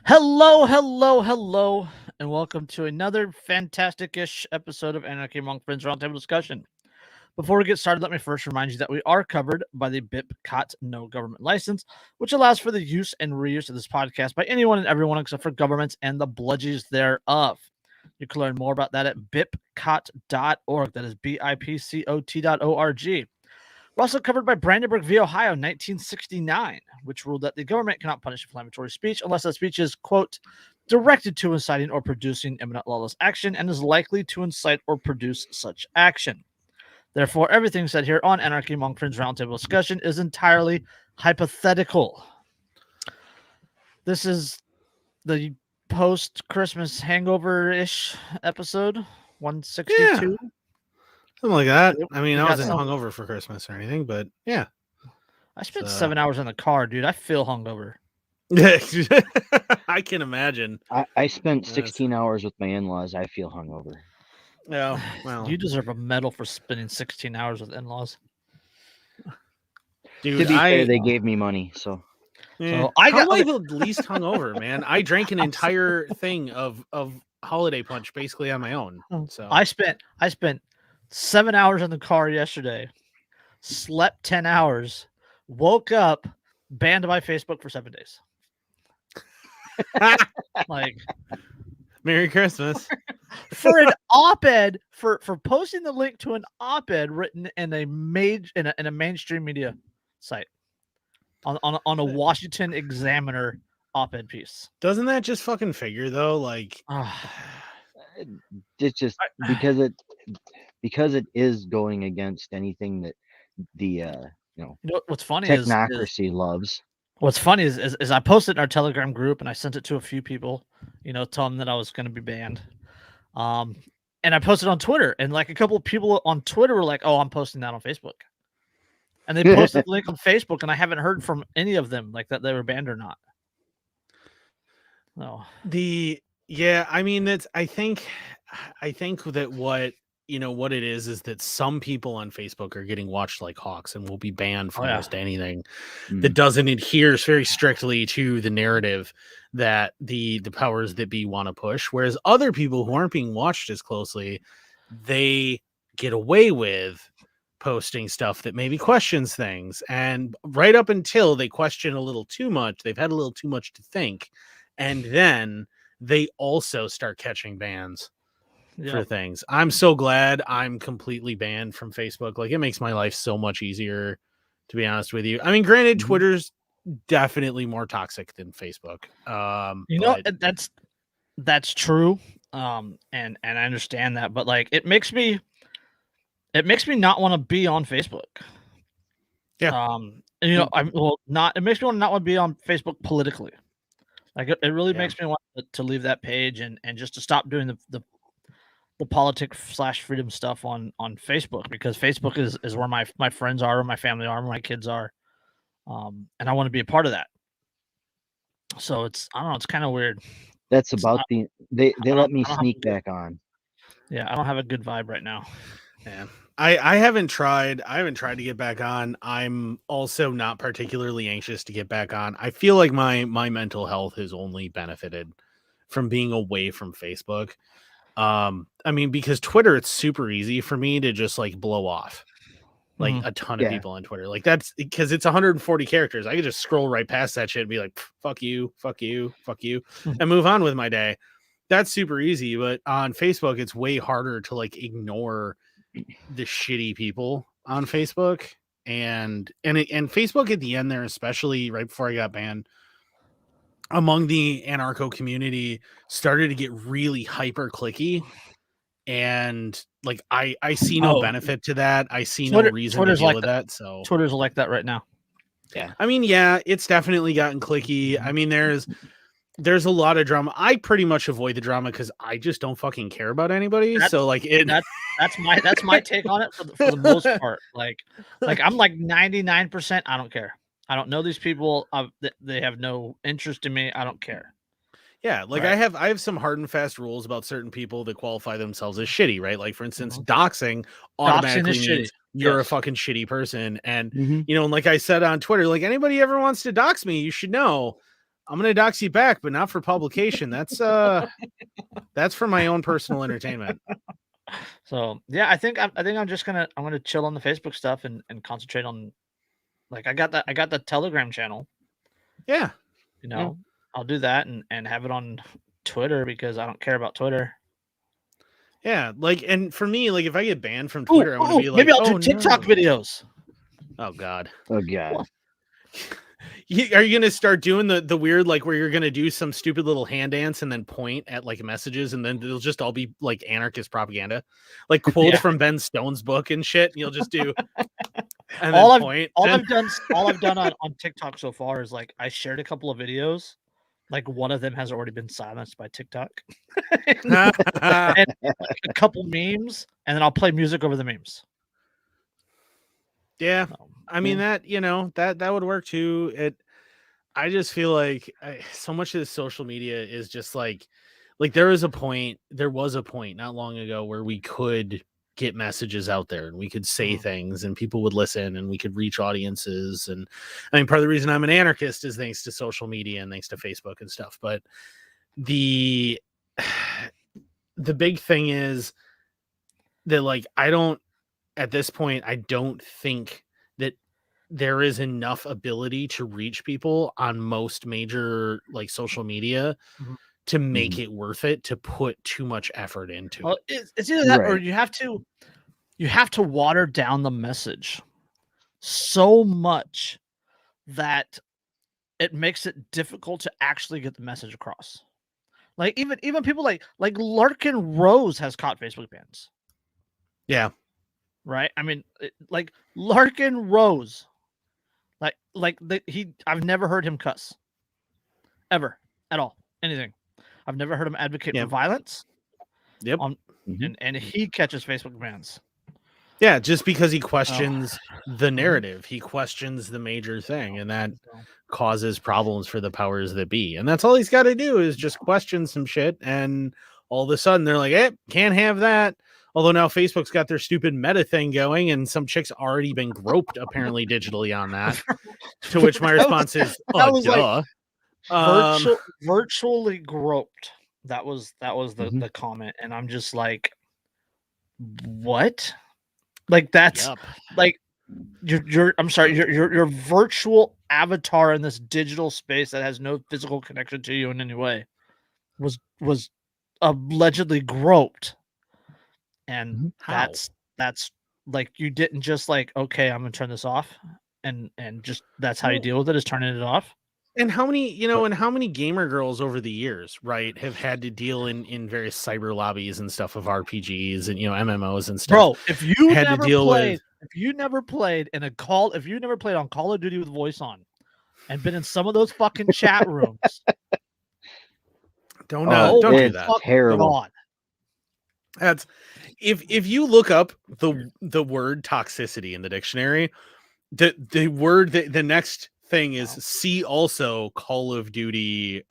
Hello, and welcome to another fantastic-ish episode of Anarchy Among Friends Roundtable discussion. Before we get started, let me first remind you that we are covered by the BIPCOT No Government License, which allows for the use and reuse of this podcast by anyone and everyone except for governments and the bludgies thereof. You can learn more about that at bipcot.org. That is BIPCOT.org. We're also covered by Brandenburg v. Ohio, 1969, which ruled that the government cannot punish inflammatory speech unless that speech is, quote, directed to inciting or producing imminent lawless action and is likely to incite or produce such action. Therefore, everything said here on Anarchy Among Friends Roundtable discussion is entirely hypothetical. This is the post-Christmas hangover-ish episode, 162. Yeah, something like that. I mean, We I got wasn't some- hungover for Christmas or anything, but yeah. I spent 7 hours in the car, dude. I feel hungover. I can imagine. I spent Yes. 16 hours with my in-laws. I feel hungover. Yeah, well, You deserve a medal for spending 16 hours with in-laws. dude, To be fair, they gave me money, so So I I got- got like the least hungover, man. I drank an entire thing of holiday punch basically on my own. So I spent 7 hours in the car yesterday, slept 10 hours, woke up, banned by Facebook for 7 days. Like Merry Christmas. for an op-ed for posting the link to an op-ed written in a mainstream media site on a Washington Examiner op-ed piece. Doesn't that just fucking figure though? Like, it's just because it is going against anything that the You know what's funny is technocracy loves. what's funny is I posted in our Telegram group and I sent it to a few people, telling them that I was going to be banned. And I posted on Twitter, and like a couple of people on Twitter were like, "Oh, I'm posting that on Facebook," and they posted the link on Facebook, and I haven't heard from any of them like that they were banned or not. No, I mean I think that what it is that some people on Facebook are getting watched like hawks and will be banned from almost anything that doesn't adhere very strictly to the narrative that the powers that be want to push, whereas other people who aren't being watched as closely, they get away with posting stuff that maybe questions things, and right up until they question a little too much, they've had a little too much to think, and then they also start catching bans for things. I'm so glad I'm completely banned from Facebook. Like, it makes my life so much easier, to be honest with you. I mean, granted, Twitter's definitely more toxic than Facebook. That's true. And I understand that, but like it makes me not want to be on Facebook. Yeah. It makes me not want to be on Facebook politically. Like it really makes me want to leave that page and just to stop doing the politics/freedom stuff on Facebook, because Facebook is where my friends are, where my family are, where my kids are. And I want to be a part of that. So it's kind of weird. That's about they let me sneak back on. Yeah, I don't have a good vibe right now. Yeah. I haven't tried to get back on. I'm also not particularly anxious to get back on. I feel like my mental health has only benefited from being away from Facebook. I mean, because Twitter, it's super easy for me to just like blow off like a ton of people on Twitter. Like, that's because it's 140 characters. I could just scroll right past that shit and be like, fuck you, and move on with my day. That's super easy. But on Facebook, it's way harder to like ignore the shitty people on Facebook. And Facebook at the end there, especially right before I got banned, among the anarcho community, started to get really hyper clicky, and like I see no benefit to that. I see no reason to deal with that. So Twitter's like that right now. Yeah, I mean, yeah, it's definitely gotten clicky. I mean, there's a lot of drama. I pretty much avoid the drama because I just don't fucking care about anybody. So like that's my take on it for the most part. Like I'm like 99%. I don't care. I don't know these people. They have no interest in me. I don't care. Yeah, like right. I have some hard and fast rules about certain people that qualify themselves as shitty, right? Like, for instance, doxing automatically means you're a fucking shitty person. And, and like I said on Twitter, like, anybody ever wants to dox me, you should know I'm gonna dox you back, but not for publication. That's for my own personal entertainment. So yeah, I think I'm just gonna chill on the Facebook stuff and concentrate on, like, I got the Telegram channel. Yeah. You know, I'll do that and have it on Twitter because I don't care about Twitter. Yeah, like, and for me, like, if I get banned from Twitter, I'm gonna be like, maybe I'll oh, do TikTok no. videos. Oh God. Oh God. Are you gonna start doing the weird, like, where you're gonna do some stupid little hand dance and then point at like messages, and then it'll just all be like anarchist propaganda, like quotes from Ben Stone's book and shit. And you'll just do and all then I've point. all and... I've done on TikTok so far is, like, I shared a couple of videos. Like, one of them has already been silenced by TikTok. and a couple memes, and then I'll play music over the memes. Yeah, I mean, that, you know, that would work too. I just feel like so much of this social media is just like there was a point not long ago where we could get messages out there and we could say things and people would listen and we could reach audiences. And I mean, part of the reason I'm an anarchist is thanks to social media and thanks to Facebook and stuff. But the big thing is that, like, at this point, I don't think that there is enough ability to reach people on most major, like, social media to make it worth it to put too much effort into it. It's either that or you have to water down the message so much that it makes it difficult to actually get the message across. Like, even people like Larkin Rose has caught Facebook bans. Yeah. Right? I mean, like, Larkin Rose, I've never heard him cuss. Ever. At all. Anything. I've never heard him advocate for violence. Yep. And he catches Facebook bans. Yeah, just because he questions the narrative. He questions the major thing, and that causes problems for the powers that be. And that's all he's got to do is just question some shit, and all of a sudden they're like, hey, can't have that. Although now Facebook's got their stupid meta thing going, and some chick's already been groped apparently digitally on that. To which my response is, duh. Like, virtually groped. That was the comment, and I'm just like, what? Like, that's like your virtual avatar in this digital space that has no physical connection to you in any way was allegedly groped. And that's like, you didn't just like, okay, I'm gonna turn this off, and just that's how you deal with it, is turning it off. And how many gamer girls over the years, right, have had to deal in various cyber lobbies and stuff of RPGs and, you know, MMOs and stuff. Bro, if you never played on Call of Duty with voice on and been in some of those fucking chat rooms, don't do that. Terrible. God. That's if you look up the word toxicity in the dictionary, the word the next thing is see also Call of Duty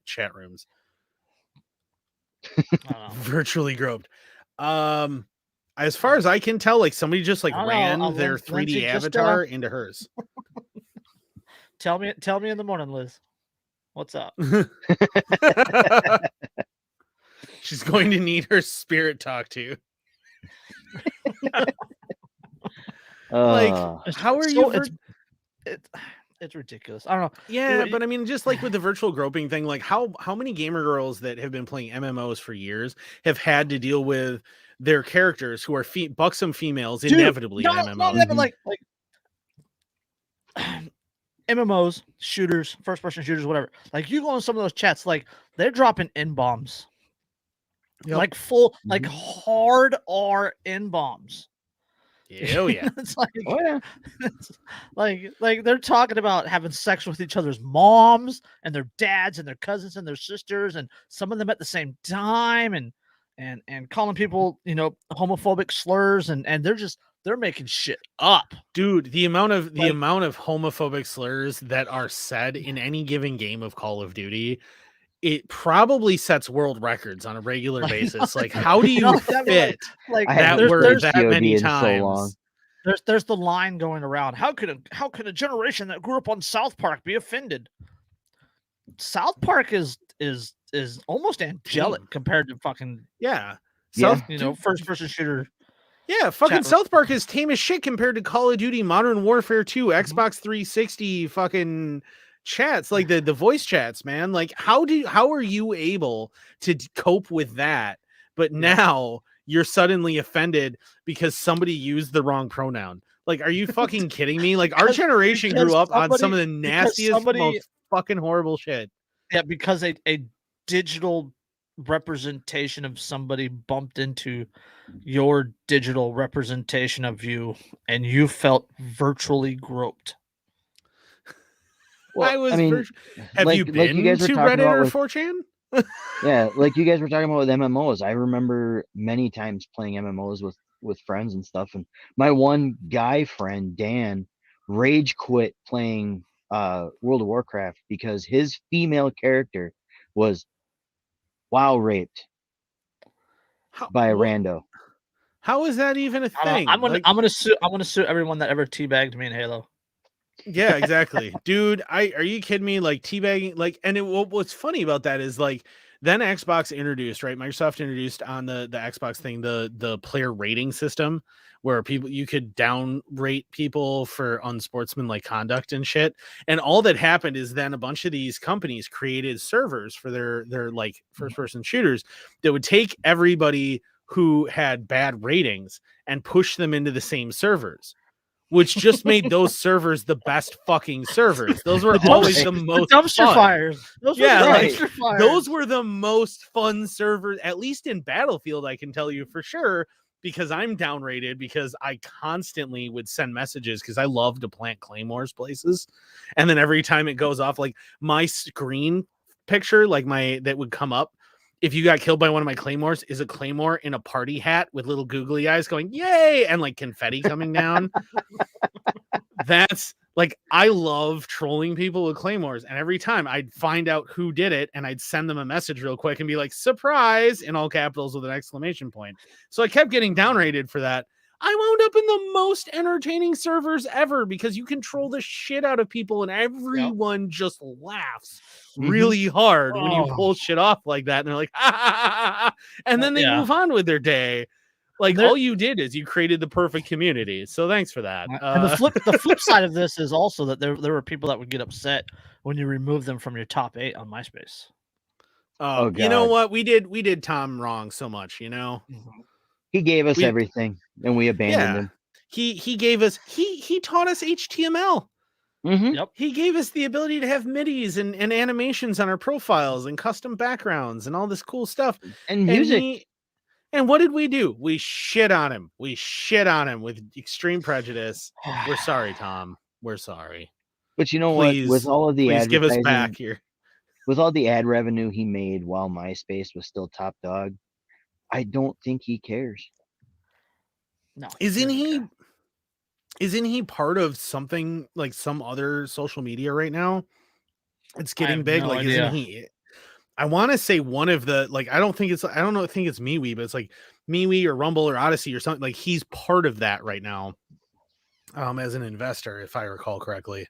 chat rooms. Virtually groped. As far as I can tell, like, somebody just like ran their 3D avatar into hers. Tell me in the morning, Liz. What's up? She's going to need her spirit talk to you. Like, how are you? It's ridiculous. I don't know. Yeah, but I mean, just like with the virtual groping thing, like how many gamer girls that have been playing MMOs for years have had to deal with their characters who are buxom females inevitably in MMOs? Like MMOs, shooters, first person shooters, whatever. Like, you go in some of those chats, like, they're dropping N-bombs. Yep. Like full, like hard R N-bombs. Yeah, oh yeah. It's like, it's like they're talking about having sex with each other's moms and their dads and their cousins and their sisters, and some of them at the same time, and calling people, you know, homophobic slurs, and they're making shit up. Dude, the amount of homophobic slurs that are said in any given game of Call of Duty, it probably sets world records on a regular basis. Like, how do you fit that word that many times? So there's the line going around. How could a generation that grew up on South Park be offended? South Park is almost angelic Tame. compared to fucking Yeah. Yeah. first person shooter. Yeah, fucking Chat- South Park is tame as shit compared to Call of Duty, Modern Warfare 2, Mhm. Xbox 360 fucking chats, like the voice chats, man. Like how are you able to cope with that? But now you're suddenly offended because somebody used the wrong pronoun. Like, are you fucking kidding me? Like our generation grew up on some of the nastiest, most fucking horrible shit. Yeah, because a digital representation of somebody bumped into your digital representation of you, and you felt virtually groped. Well, I was I mean, have you like you been guys were to talking Reddit about or with 4chan? yeah, like you guys were talking about with MMOs. I remember many times playing MMOs with friends and stuff. And my one guy friend, Dan, rage quit playing World of Warcraft because his female character was WoW raped by a rando. How is that even a thing? I'm gonna sue everyone that ever teabagged me in Halo. Yeah, exactly. Dude, are you kidding me? Like teabagging, like, and what's funny about that is like then Xbox introduced, right? Microsoft introduced on the Xbox thing the player rating system where you could down rate people for unsportsmanlike conduct and shit. And all that happened is then a bunch of these companies created servers for their like first person shooters that would take everybody who had bad ratings and push them into the same servers, which just made those servers the best fucking servers. Those were always the most dumpster fun. fires. Those were dumpster fires. Those were the most fun servers, at least in Battlefield, I can tell you for sure, because I'm downrated because I constantly would send messages because I love to plant claymores places. And then every time it goes off, like my screen picture, like that would come up if you got killed by one of my claymores is a claymore in a party hat with little googly eyes going, yay, and like confetti coming down. That's like, I love trolling people with claymores. And every time I'd find out who did it and I'd send them a message real quick and be like, surprise, in all capitals with an exclamation point. So I kept getting downrated for that. I wound up in the most entertaining servers ever because you control the shit out of people and everyone just laughs really hard when you pull shit off like that. And they're like, and then they move on with their day. Like all you did is you created the perfect community. So thanks for that. And the flip side of this is also that there were people that would get upset when you remove them from your top 8 on MySpace. Oh, God. You know what? We did Tom wrong so much, you know. He gave us everything and we abandoned him. He gave us he taught us HTML. Yep. He gave us the ability to have MIDIs and animations on our profiles and custom backgrounds and all this cool stuff. And music. And what did we do? We shit on him. We shit on him with extreme prejudice. We're sorry, Tom. We're sorry. But you know what? With all of the please give us advertising, back here. With all the ad revenue he made while MySpace was still top dog, I don't think he cares. No. Isn't he part of something like some other social media right now? It's getting big. No like, idea. Isn't he? I want to say one of the, like, I don't think it's MeWe, but it's like MeWe or Rumble or Odyssey or something. Like, he's part of that right now. As an investor, if I recall correctly.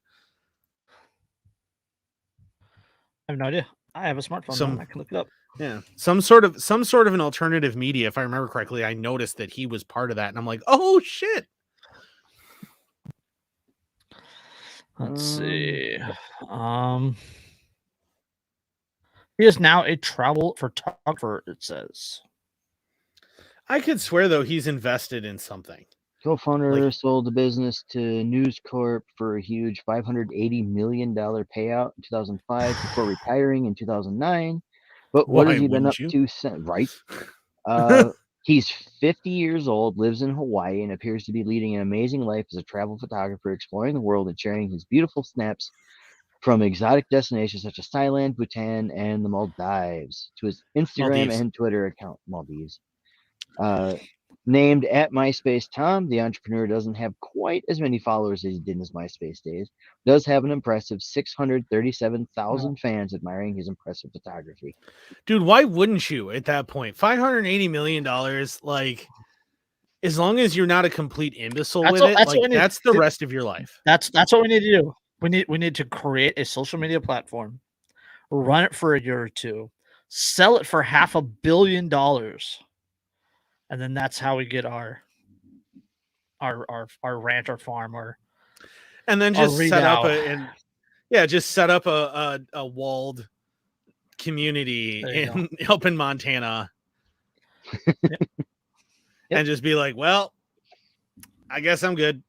I have no idea. I have a smartphone. I can look it up. Yeah, some sort of an alternative media, if I remember correctly. I noticed that he was part of that, and I'm like, oh shit. Let's see. He is now a travel photographer, it says. I could swear though he's invested in something. Co-founder sold the business to News Corp for a huge $580 million payout in 2005 before retiring in 2009. But what has he been up to since? Right. He's 50 years old, lives in Hawaii, and appears to be leading an amazing life as a travel photographer, exploring the world and sharing his beautiful snaps from exotic destinations such as Thailand, Bhutan, and the Maldives to his Instagram and Twitter account, Maldives. Named at MySpace Tom, the entrepreneur doesn't have quite as many followers as he did in his MySpace days. Does have an impressive 637,000 fans admiring his impressive photography. Dude, why wouldn't you at that point? $580 million, like, as long as you're not a complete imbecile with it, that's the rest of your life. That's what we need to do. We need to create a social media platform run it for a year or two, sell it for $500 million, and then that's how we get our ranch, our farm, and then our just set up redoubt. just set up a walled community up in Montana. Yep. And just be like, well, I guess I'm good.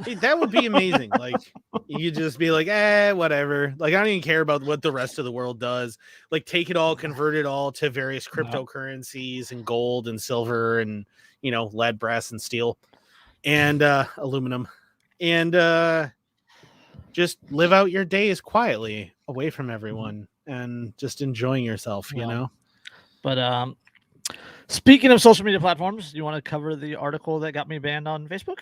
Hey, that would be amazing. Like, you just be like, whatever. Like, I don't even care about what the rest of the world does. Like, take it all, convert it all to various cryptocurrencies and gold and silver and, lead, brass, and steel and aluminum. And just live out your days quietly away from everyone and just enjoying yourself, But speaking of social media platforms, do you want to cover the article that got me banned on Facebook?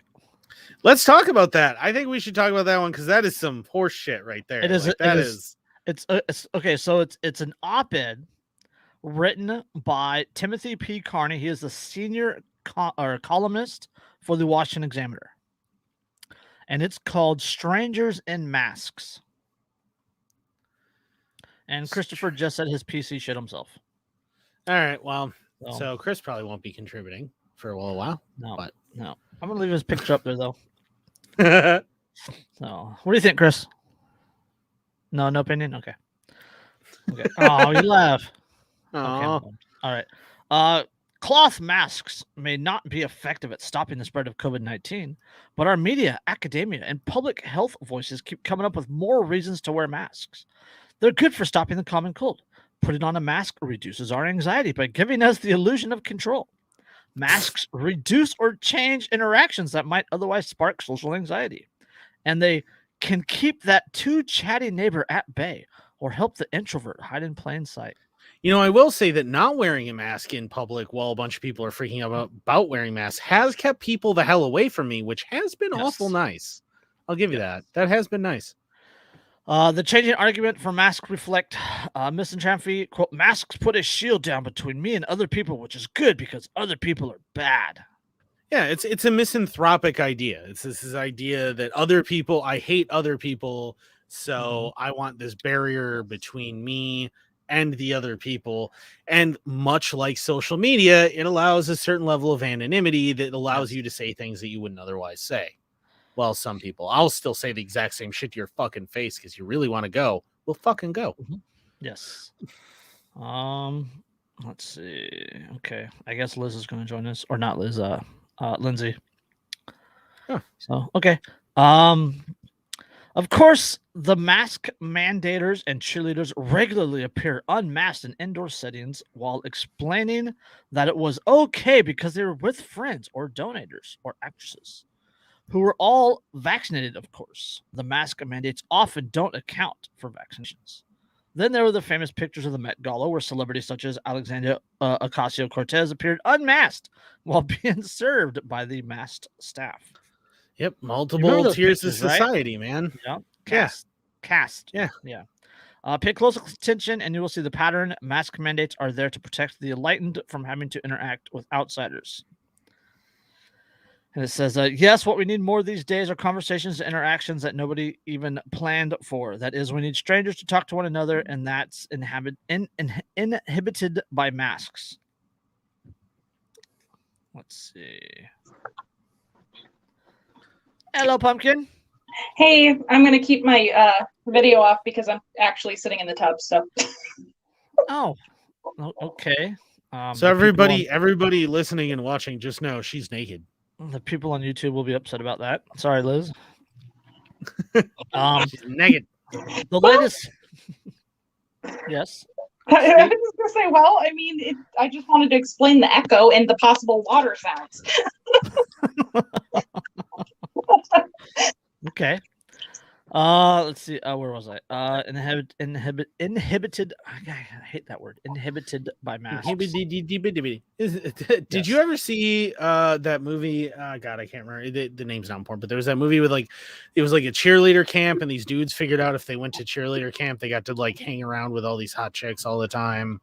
Let's talk about that. I think we should talk about that one because that is some horse shit right there. It is. It's okay. So it's an op-ed written by Timothy P. Carney. He is the senior columnist for the Washington Examiner, and it's called "Strangers in Masks." And Christopher just said his PC shit himself. All right. Well, so Chris probably won't be contributing for a little while. No. No. I'm gonna leave his picture up there though. So, what do you think, Chris? No opinion. Okay. Oh, you laugh. Okay. All right. Cloth masks may not be effective at stopping the spread of COVID-19, but our media, academia, and public health voices keep coming up with more reasons to wear masks. They're good for stopping the common cold. Putting on a mask reduces our anxiety by giving us the illusion of control. Masks reduce or change interactions that might otherwise spark social anxiety. And they can keep that too chatty neighbor at bay or help the introvert hide in plain sight. I will say that not wearing a mask in public while a bunch of people are freaking about wearing masks has kept people the hell away from me, which has been awful nice. I'll give you that. That has been nice. The changing argument for masks reflect misanthropy. Quote, masks put a shield down between me and other people, which is good because other people are bad. Yeah, it's a misanthropic idea. It's this idea that I hate other people, so I want this barrier between me and the other people. And much like social media, it allows a certain level of anonymity that allows you to say things that you wouldn't otherwise say. Well, some people. I'll still say the exact same shit to your fucking face because you really want to go. We'll fucking go. Yes. Let's see. Okay. I guess Liz is going to join us. Or not Liz, Lindsay. Huh. So, okay. Of course, the mask mandators and cheerleaders regularly appear unmasked in indoor settings while explaining that it was okay because they were with friends or donators or actresses who were all vaccinated, of course. The mask mandates often don't account for vaccinations. Then there were the famous pictures of the Met Gala where celebrities such as Alexandria Ocasio-Cortez appeared unmasked while being served by the masked staff. Yep, multiple tiers pictures, of society, right? Man. Yeah. Cast. Yeah. Pay close attention and you will see the pattern. Mask mandates are there to protect the enlightened from having to interact with outsiders. And it says, yes, what we need more these days are conversations and interactions that nobody even planned for. That is, we need strangers to talk to one another, and that's inhibited by masks. Let's see. Hello, Pumpkin. Hey, I'm going to keep my video off because I'm actually sitting in the tub. So. Oh, okay. So everybody listening and watching, just know she's naked. The people on YouTube will be upset about that. Sorry, Liz. She's naked. The latest. Yes. I was just going to say, well, I mean, I just wanted to explain the echo and the possible water sounds. Okay. Let's see. Where was I? Inhibited. I hate that word. Inhibited by masks. Did you ever see that movie? God, I can't remember. The name's not important, but there was that movie with it was like a cheerleader camp, and these dudes figured out if they went to cheerleader camp, they got to hang around with all these hot chicks all the time,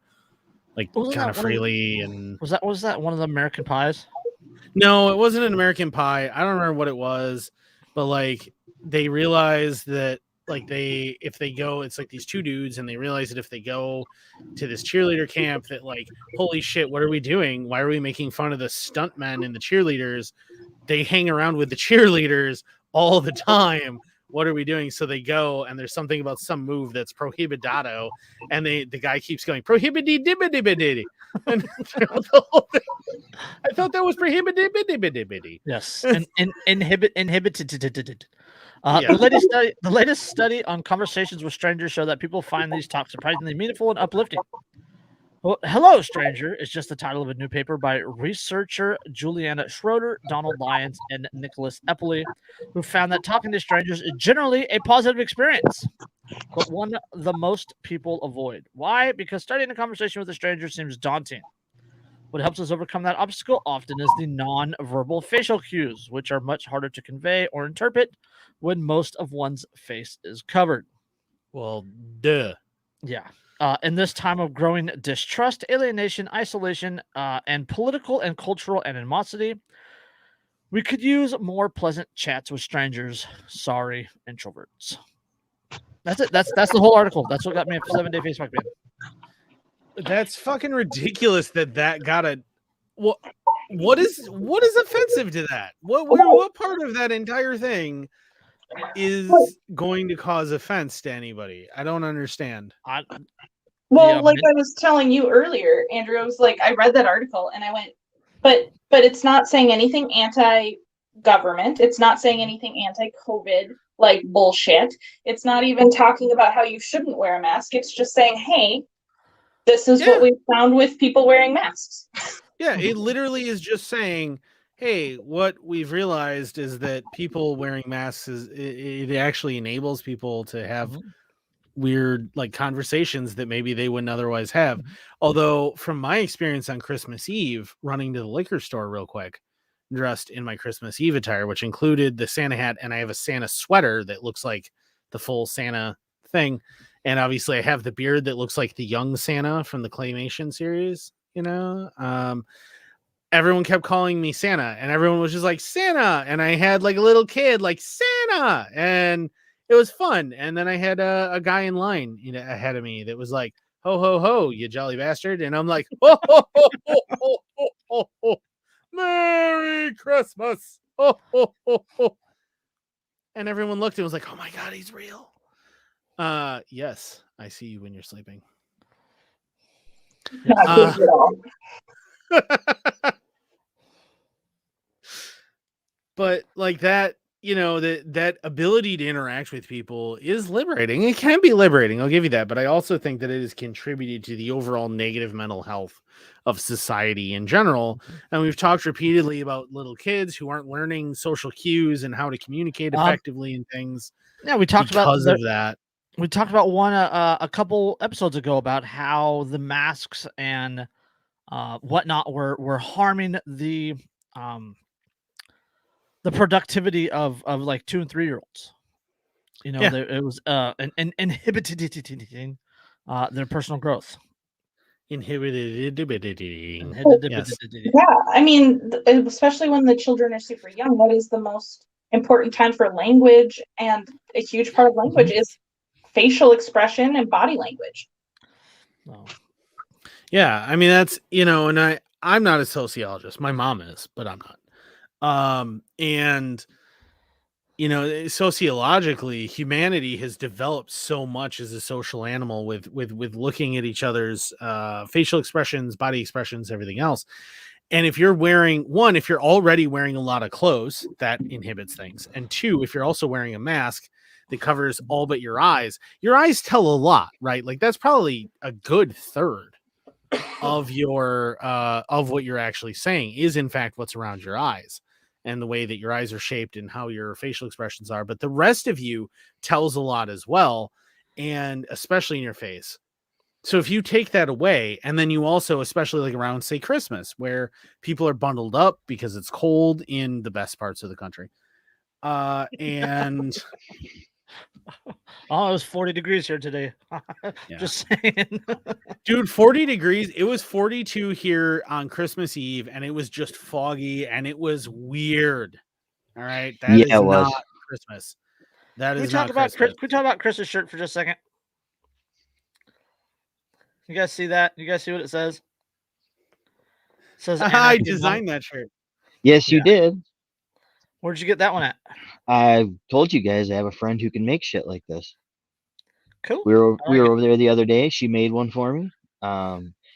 kind of freely. And was that one of the American Pies? No, it wasn't an American Pie. I don't remember what it was, but they realized that if they go, it's like these two dudes, and they realize that if they go to this cheerleader camp, that like, holy shit, what are we doing? Why are we making fun of the stuntmen and the cheerleaders? They hang around with the cheerleaders all the time. What are we doing? So they go, and there's something about some move that's prohibitado, and the guy keeps going prohibidi. And the whole thing, I thought that was prohibidi. Yes, and inhibited. The latest study on conversations with strangers show that people find these talks surprisingly meaningful and uplifting. Well, Hello, Stranger is just the title of a new paper by researcher Juliana Schroeder, Donald Lyons, and Nicholas Eppley, who found that talking to strangers is generally a positive experience, but one the most people avoid. Why? Because starting a conversation with a stranger seems daunting. What helps us overcome that obstacle often is the non-verbal facial cues, which are much harder to convey or interpret when most of one's face is covered. Well, duh. Yeah. In this time of growing distrust, alienation, isolation, and political and cultural animosity, we could use more pleasant chats with strangers. Sorry, introverts. That's it. That's the whole article. That's what got me a 7-day Facebook ban. That's fucking ridiculous that got a what is offensive to that? What part of that entire thing is going to cause offense to anybody? I don't understand. Well, like I was telling you earlier, Andrew, I was like, I read that article and I went, but it's not saying anything anti-government. It's not saying anything anti-COVID, like bullshit. It's not even talking about how you shouldn't wear a mask. It's just saying, hey, this is what we found with people wearing masks. Yeah, it literally is just saying, hey, what we've realized is that people wearing masks it actually enables people to have weird like conversations that maybe they wouldn't otherwise have. Although from my experience on Christmas Eve, running to the liquor store real quick, dressed in my Christmas Eve attire, which included the Santa hat, and I have a Santa sweater that looks like the full Santa thing. And obviously I have the beard that looks like the young Santa from the Claymation series, everyone kept calling me Santa, and everyone was just like Santa. And I had like a little kid like Santa, and it was fun. And then I had a guy in line ahead of me that was like, ho, ho, ho, you jolly bastard. And I'm like, ho, ho, ho, ho, ho, ho, ho, ho. Merry Christmas. Ho, ho, ho, ho. And everyone looked and was like, oh my God, he's real. Yes, I see you when you're sleeping. But like that, that ability to interact with people is liberating. It can be liberating, I'll give you that, but I also think that it has contributed to the overall negative mental health of society in general. And we've talked repeatedly about little kids who aren't learning social cues and how to communicate effectively and things. Yeah, we talked because of that. We talked about one a couple episodes ago about how the masks and whatnot were harming the productivity of like 2 and 3 year olds. It was inhibiting their personal growth. Inhibited. Yes. Yeah, I mean, especially when the children are super young, that is the most important time for language, and a huge part of language is facial expression and body language. Oh. Yeah, I mean that's and I'm not a sociologist. My mom is, but I'm not. And sociologically, humanity has developed so much as a social animal with looking at each other's facial expressions, body expressions, everything else. And if you're already wearing a lot of clothes, that inhibits things. And 2, if you're also wearing a mask that covers all but your eyes tell a lot, right? Like that's probably a good third of your of what you're actually saying is in fact what's around your eyes and the way that your eyes are shaped and how your facial expressions are. But the rest of you tells a lot as well, and especially in your face. So if you take that away, and then you also, especially like around, say, Christmas, where people are bundled up because it's cold in the best parts of the country. And oh, it was 40 degrees here today. Just saying. Dude, 40 degrees. It was 42 here on Christmas Eve, and it was just foggy, and it was weird. All right. That is not Christmas. That Can we is talk not about Christmas. Can we talk about Chris's shirt for just a second? You guys see that? You guys see what it says? It says I Anarchy designed that shirt. Yes, you did. Where'd you get that one at? I told you guys I have a friend who can make shit like this. Cool. We were over there the other day. She made one for me.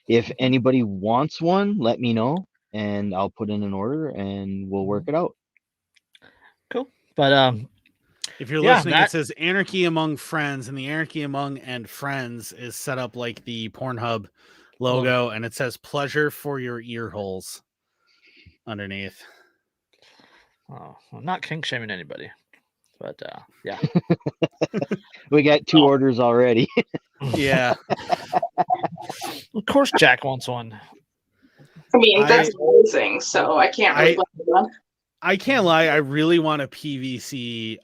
If anybody wants one, let me know, and I'll put in an order, and we'll work it out. Cool. But if you're listening, it says Anarchy Among Friends, and the Anarchy Among and Friends is set up like the Pornhub logo, and it says pleasure for your ear holes underneath. Oh, I'm not kink shaming anybody, but yeah. We got 2 orders already. Yeah. Of course Jack wants one. I mean, that's amazing, so I can't really blame them. I can't lie, I really want a PVC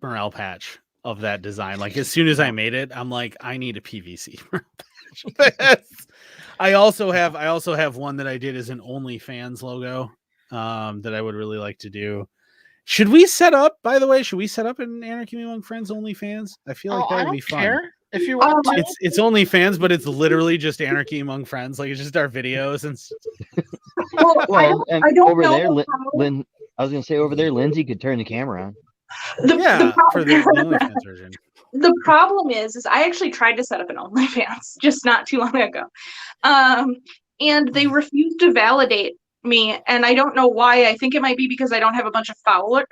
morale patch of that design. Like as soon as I made it, I'm like, I need a PVC morale patch. I also have one that I did as an OnlyFans logo that I would really like to do. Should we set up, by the way, an Anarchy Among Friends OnlyFans? I feel like that would be fun. Care if you want to. It's OnlyFans, but it's literally just Anarchy Among Friends. Like it's just our videos and Well, I don't over know there, I was gonna say over there, Lindsay could turn the camera on. For the OnlyFans version. The problem is I actually tried to set up an OnlyFans just not too long ago, and they refused to validate me, and I don't know why. I think it might be because I don't have a bunch of followers,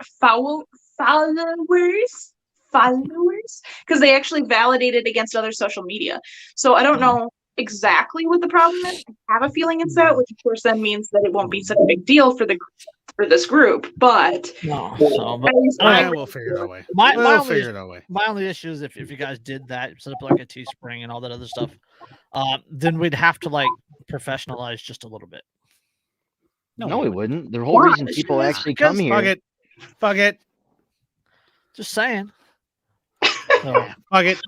because they actually validated against other social media. So I don't know exactly what the problem is. I have a feeling it's that, which of course then means that it won't be such a big deal for this group. But I will figure it out. My only issue is if you guys did that, set up like a Teespring and all that other stuff, then we'd have to like professionalize just a little bit. No, we wouldn't. The whole reason people actually come here. Fuck it. Just saying. Fuck it.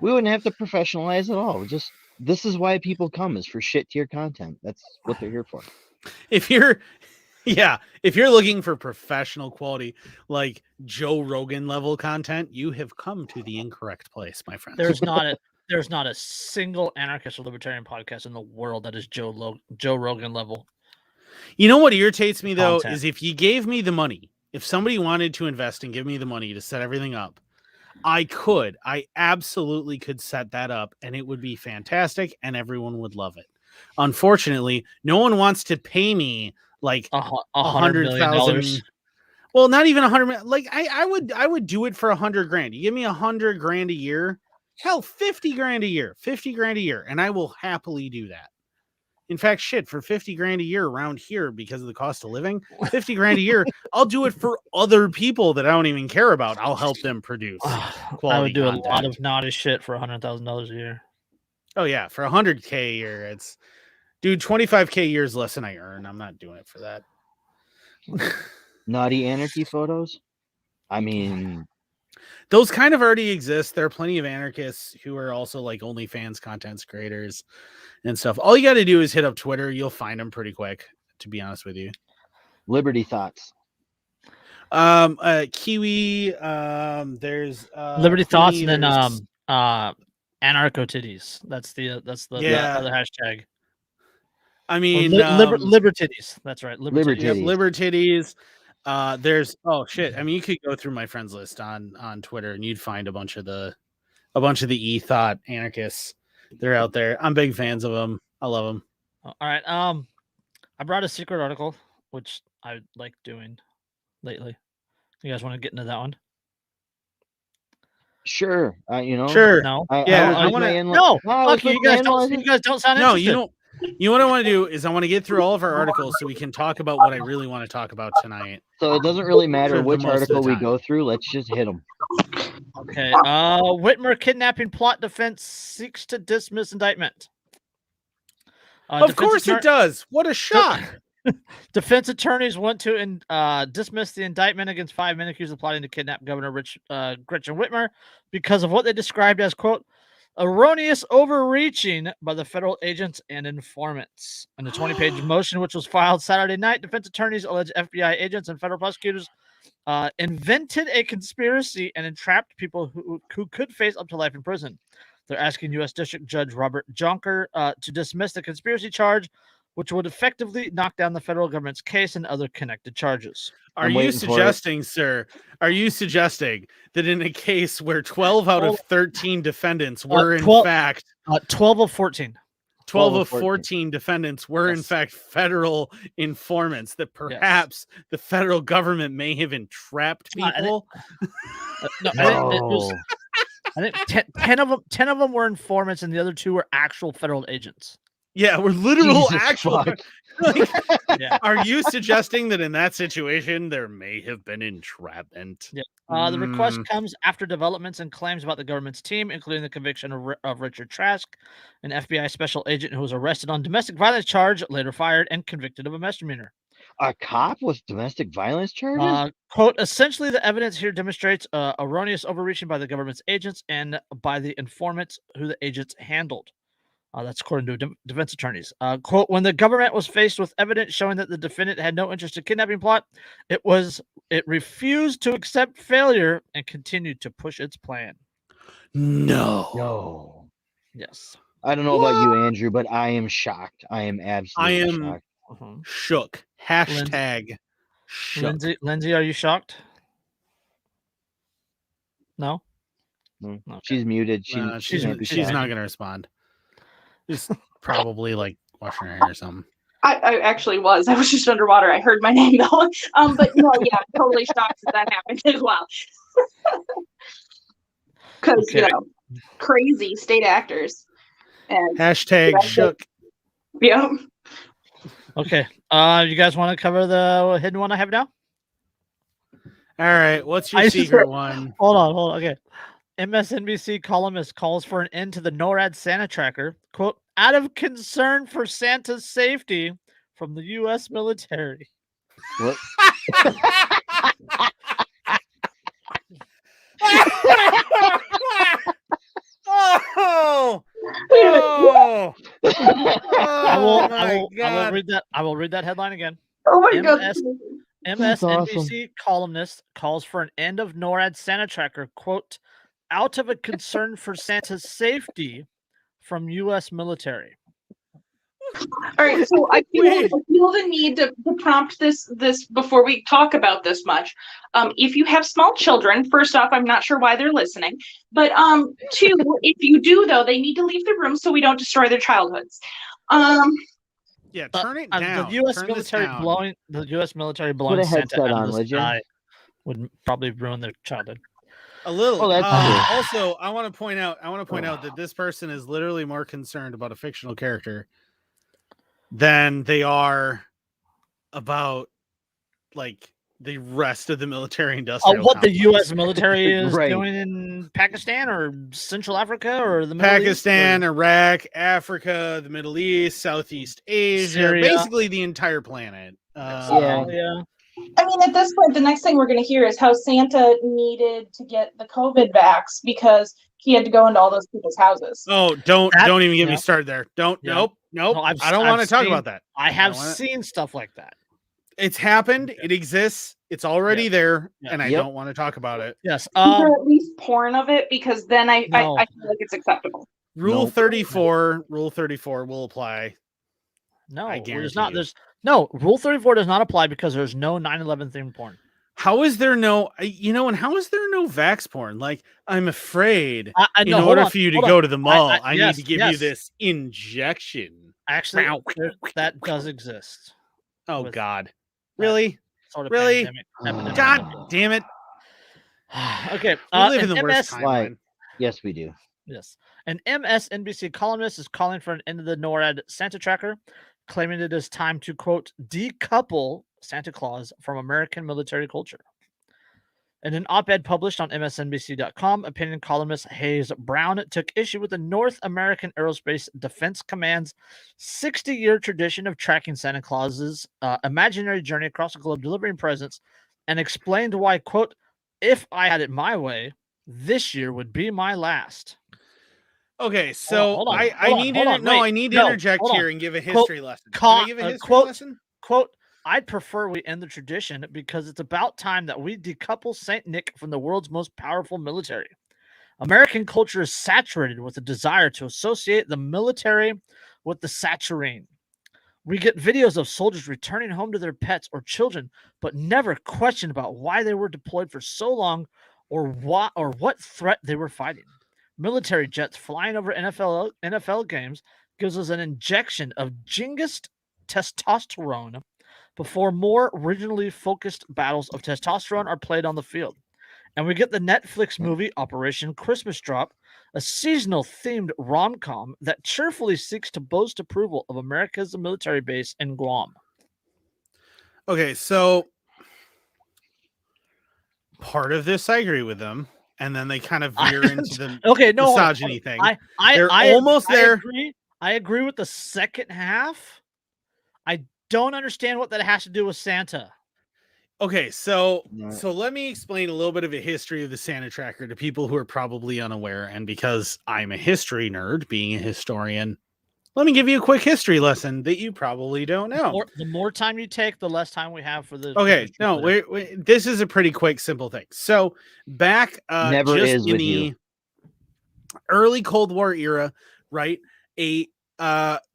We wouldn't have to professionalize at all. This is why people come, is for shit tier content. That's what they're here for. If you're looking for professional quality, like Joe Rogan level content, you have come to the incorrect place, my friend. There's not a single anarchist or libertarian podcast in the world that is Joe Rogan level. You know what irritates me though is if you gave me the money, if somebody wanted to invest and give me the money to set everything up, I absolutely could set that up and it would be fantastic and everyone would love it. Unfortunately, no one wants to pay me like $100,000. Well, not even 100. Like I would do it for $100,000. You give me $100,000 a year, hell, $50,000 a year, $50,000 a year, and I will happily do that. In fact, shit, for $50,000 a year around here because of the cost of living, $50,000 a year, I'll do it for other people that I don't even care about. I'll help them produce quality I would do content. a lot of naughty shit for $100,000 a year. Oh yeah, for $100,000 a year, it's dude, $25,000 a year is less than I earn. I'm not doing it for that. Naughty anarchy photos. I mean, those kind of already exist. There are plenty of anarchists who are also like OnlyFans content creators and stuff. All you got to do is hit up Twitter. You'll find them pretty quick, to be honest with you. Liberty Thoughts. Kiwi. There's Liberty Thoughts, and then Anarcho Titties. That's the other hashtag. I mean, Libertitties. That's right. Libertitties. There's I mean, you could go through my friends list on Twitter and you'd find a bunch of the e-thought anarchists. They're out there. I'm big fans of them. I love them. All right. I brought a secret article, which I like doing lately. You guys want to get into that one? Sure. Sure. No. I want to. No. Fuck you. You guys don't sound interested. No, you know what I want to do is I want to get through all of our articles so we can talk about what I really want to talk about tonight. So it doesn't really matter which article we go through. Let's just hit them. Okay. Whitmer kidnapping plot defense seeks to dismiss indictment. Of course it does. What a shock. Defense attorneys want to dismiss the indictment against 5 men accused of plotting to kidnap Governor Gretchen Whitmer because of what they described as, quote, erroneous overreaching by the federal agents and informants. In a 20-page motion, which was filed Saturday night, defense attorneys allege FBI agents and federal prosecutors invented a conspiracy and entrapped people who could face up to life in prison. They're asking U.S. District Judge Robert Jonker to dismiss the conspiracy charge, which would effectively knock down the federal government's case and other connected charges. Are you suggesting, sir, are you suggesting that in a case where 12 out of 13 defendants were in fact 12 of 14. 12 of 14 defendants were in fact federal informants, that perhaps the federal government may have entrapped people? I think 10 of them were informants, and the other 2 were actual federal agents. Yeah, we're literal actual. Are you suggesting that in that situation there may have been entrapment? Yeah. The request comes after developments and claims about the government's team, including the conviction of Richard Trask, an FBI special agent who was arrested on domestic violence charge, later fired and convicted of a misdemeanor. A cop with domestic violence charges? Quote, essentially the evidence here demonstrates erroneous overreaching by the government's agents and by the informants who the agents handled. That's according to defense attorneys. Quote, when the government was faced with evidence showing that the defendant had no interest in kidnapping plot, it refused to accept failure and continued to push its plan. No. Yes. I don't know about you, Andrew, but I am shocked. I am absolutely shocked. Shook. Hashtag shook. Lindsay, are you shocked? No? No. She's muted. She's not going to respond. She's probably like washing her hair or something. I actually was. I was just underwater. I heard my name though. But no, yeah, I'm totally shocked that happened as well. Because crazy state actors. And hashtag shook. Yeah. Okay. You guys want to cover the hidden one I have now? All right. What's your secret one? Hold on. Okay. MSNBC columnist calls for an end to the Norad Santa tracker, quote, out of concern for Santa's safety from the U.S. military. What? I will read that headline again. Oh my God. MSNBC columnist calls for an end of NORAD Santa tracker, quote, out of a concern for Santa's safety from U.S. military. All right, so I feel the need to prompt this before we talk about this much. If you have small children, first off, I'm not sure why they're listening, but 2, if you do though, they need to leave the room so we don't destroy their childhoods. Yeah, turn it down. The U.S. military blowing Santa out of the sky would probably ruin their childhood. A little. Oh, that's also, I want to point out that this person is literally more concerned about a fictional character than they are about like the rest of the military industrial. What the U.S. military is doing in Pakistan or Central Africa or the Middle Pakistan, East, Iraq, Africa, the Middle East, Southeast Asia, Syria. Basically the entire planet. Yeah. I mean, at this point, the next thing we're going to hear is how Santa needed to get the COVID vax because he had to go into all those people's houses. Oh, don't even get me started there. Nope. No, I don't want to talk about that. I have seen stuff like that. It's happened. It exists. It's already there, and I don't want to talk about it. Yes. Or at least porn of it, because then I feel like it's acceptable. Rule 34 will apply. No, I guarantee there's not. Rule 34 does not apply because there's no 9/11 themed porn. How is there no, and how is there no vax porn? Like, I'm afraid in order order for you to go to the mall, I need to give you this injection. Actually, that does exist. Oh, God. Really? Sort of really? Epidemic. God damn it. Okay. We live in the worst timeline. Yes, we do. Yes. An MSNBC columnist is calling for an end to the NORAD Santa tracker, claiming it is time to, quote, decouple Santa Claus from American military culture. In an op-ed published on MSNBC.com, opinion columnist Hayes Brown took issue with the North American Aerospace Defense Command's 60-year tradition of tracking Santa Claus's imaginary journey across the globe, delivering presents, and explained why, quote, if I had it my way, this year would be my last. Okay, so I need to interject here and give a history lesson. Can I give a history lesson? Quote, I'd prefer we end the tradition because it's about time that we decouple Saint Nick from the world's most powerful military. American culture is saturated with a desire to associate the military with the saturine. We get videos of soldiers returning home to their pets or children, but never question about why they were deployed for so long or what threat they were fighting. Military jets flying over NFL games gives us an injection of jingist testosterone before more originally focused battles of testosterone are played on the field. And we get the Netflix movie Operation Christmas Drop, a seasonal themed rom-com that cheerfully seeks to boast approval of America's military base in Guam. Okay, so part of this I agree with them, and then they kind of veer into the misogyny thing. They're almost there. I agree with the second half. I don't understand what that has to do with Santa. Okay, so let me explain a little bit of a history of the Santa tracker to people who are probably unaware, and because I'm a history nerd, being a historian, let me give you a quick history lesson that you probably don't know. The more time you take, the less time we have for the. Okay, no, this is a pretty quick, simple thing. So back just in the early Cold War era, right? A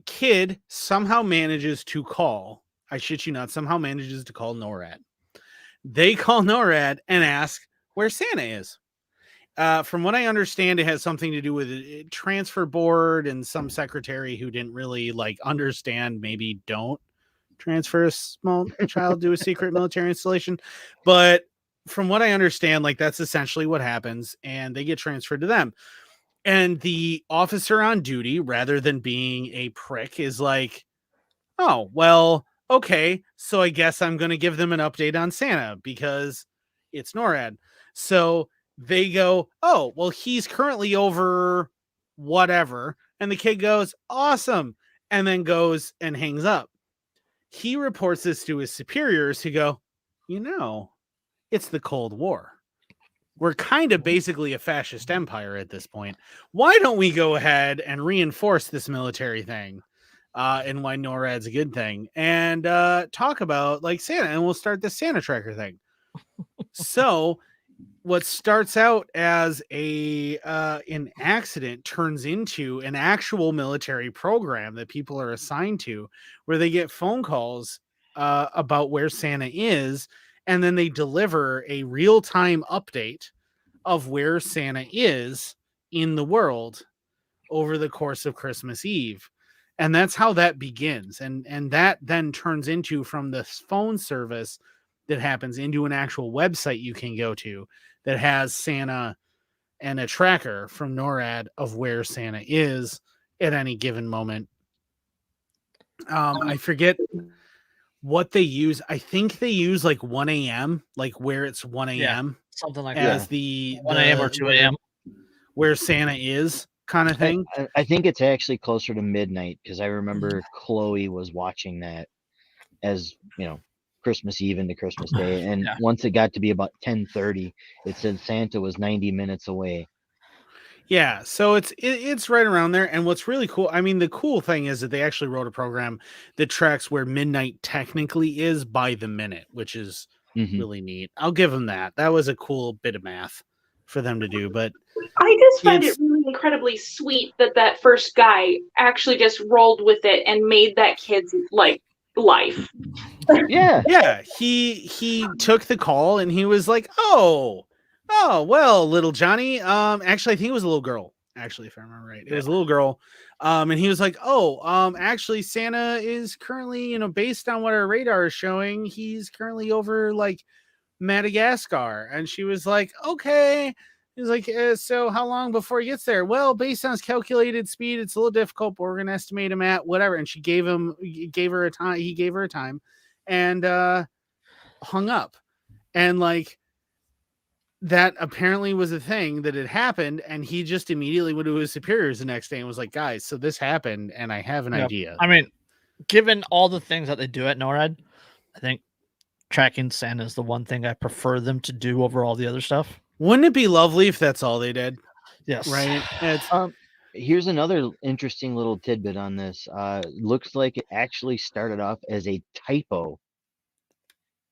kid somehow manages to call. I shit you not. Somehow manages to call NORAD. They call NORAD and ask where Santa is. From what I understand, it has something to do with a transfer board and some secretary who didn't really understand. Maybe don't transfer a small child to a secret military installation. But from what I understand, that's essentially what happens, and they get transferred to them. And the officer on duty, rather than being a prick, is like, oh, well, okay, so I guess I'm going to give them an update on Santa because it's NORAD. So they go, oh, well, he's currently over whatever. And the kid goes, awesome. And then goes and hangs up. He reports this to his superiors who go, it's the Cold War. We're kind of basically a fascist empire at this point. Why don't we go ahead and reinforce this military thing? And why NORAD's a good thing, and talk about Santa, and we'll start the Santa tracker thing. So what starts out as an accident turns into an actual military program that people are assigned to, where they get phone calls about where Santa is, and then they deliver a real-time update of where Santa is in the world over the course of Christmas Eve. And that's how that begins. And that then turns into, from the phone service that happens, into an actual website you can go to that has Santa and a tracker from NORAD of where Santa is at any given moment. I forget what they use. I think they use 1 a.m., where it's 1 a.m. Yeah, something like as that. the 1 a.m. or 2 a.m. where Santa is. Kind of thing. I think it's actually closer to midnight, because I remember Chloe was watching that as Christmas Eve into Christmas Day, and once it got to be about 10:30, it said Santa was 90 minutes away. Yeah, so it's right around there. And what's really cool, I mean, the cool thing is that they actually wrote a program that tracks where midnight technically is by the minute, which is really neat. I'll give them that. That was a cool bit of math for them to do. But I just find it really incredibly sweet that first guy actually just rolled with it and made that kid's life. Yeah. He took the call and he was like, oh, well, little Johnny. Actually, I think it was a little girl. Actually, if I remember right, it was a little girl. And he was like, oh, actually, Santa is currently, based on what our radar is showing, he's currently over Madagascar. And she was like, okay. He's like, so how long before he gets there? Well, based on his calculated speed, it's a little difficult, but we're going to estimate him at whatever. And he gave her a time and hung up. And that apparently was a thing that had happened. And he just immediately went to his superiors the next day and was like, guys, so this happened and I have an idea. I mean, given all the things that they do at NORAD, I think tracking Santa is the one thing I prefer them to do over all the other stuff. Wouldn't it be lovely if that's all they did? Yes. Right. Here's another interesting little tidbit on this. Looks like it actually started off as a typo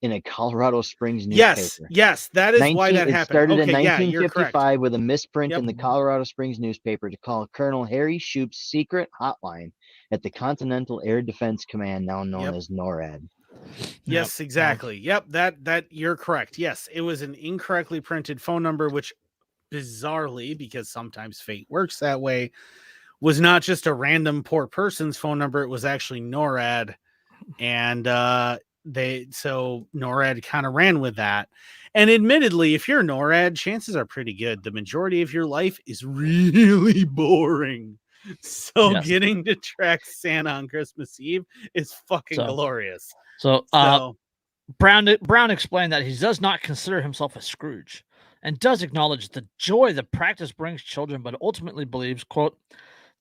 in a Colorado Springs newspaper. Yes, that is why that It happened. started Okay, in yeah, you're correct. 1955 with a misprint Yep. in the Colorado Springs newspaper to call Colonel Harry Shoup's secret hotline at the Continental Air Defense Command, now known as NORAD. Yes, exactly. Yep, that you're correct. Yes, it was an incorrectly printed phone number, which bizarrely, because sometimes fate works that way, was not just a random poor person's phone number. It was actually NORAD, and NORAD kind of ran with that. And admittedly, if you're NORAD, chances are pretty good the majority of your life is really boring. So getting to track Santa on Christmas Eve is fucking glorious. So Brown explained that he does not consider himself a Scrooge and does acknowledge the joy the practice brings children, but ultimately believes, quote,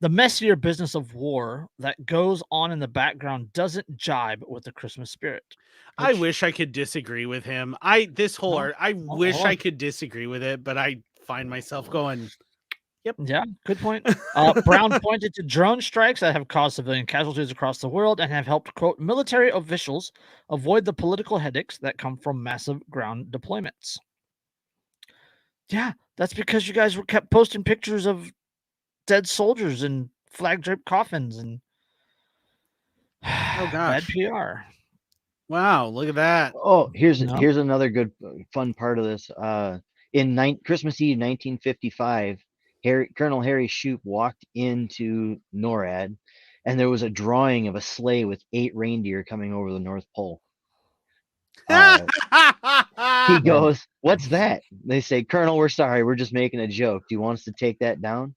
the messier business of war that goes on in the background doesn't jibe with the Christmas spirit. I wish I could disagree with him. I wish I could disagree with it, but I find myself going, yep. Yeah, good point. Brown pointed to drone strikes that have caused civilian casualties across the world and have helped, quote, military officials avoid the political headaches that come from massive ground deployments. Yeah, that's because you guys kept posting pictures of dead soldiers and flag draped coffins and bad PR. Wow, look at that. Oh, here's another good fun part of this. In Christmas Eve 1955, Colonel Harry Shoup walked into NORAD, and there was a drawing of a sleigh with 8 reindeer coming over the North Pole. He goes, "What's that?" They say, "Colonel, we're sorry. We're just making a joke. Do you want us to take that down?"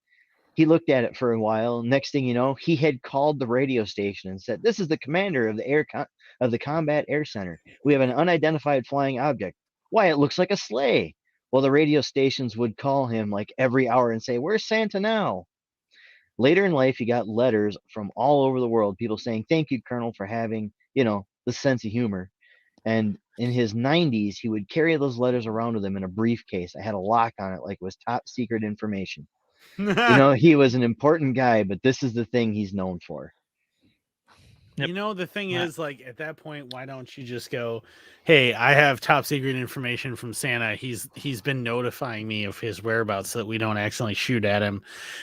He looked at it for a while. Next thing you know, he had called the radio station and said, "This is the commander of the Combat Air Center. We have an unidentified flying object. Why, it looks like a sleigh." Well, the radio stations would call him like every hour and say, "Where's Santa now?" Later in life, he got letters from all over the world, people saying, "Thank you, Colonel, for having, the sense of humor." And in his 90s, he would carry those letters around with him in a briefcase. I had a lock on it like it was top secret information. He was an important guy, but this is the thing he's known for. Yep. The thing is, like, at that point, why don't you just go, "Hey, I have top secret information from Santa. He's been notifying me of his whereabouts so that we don't accidentally shoot at him."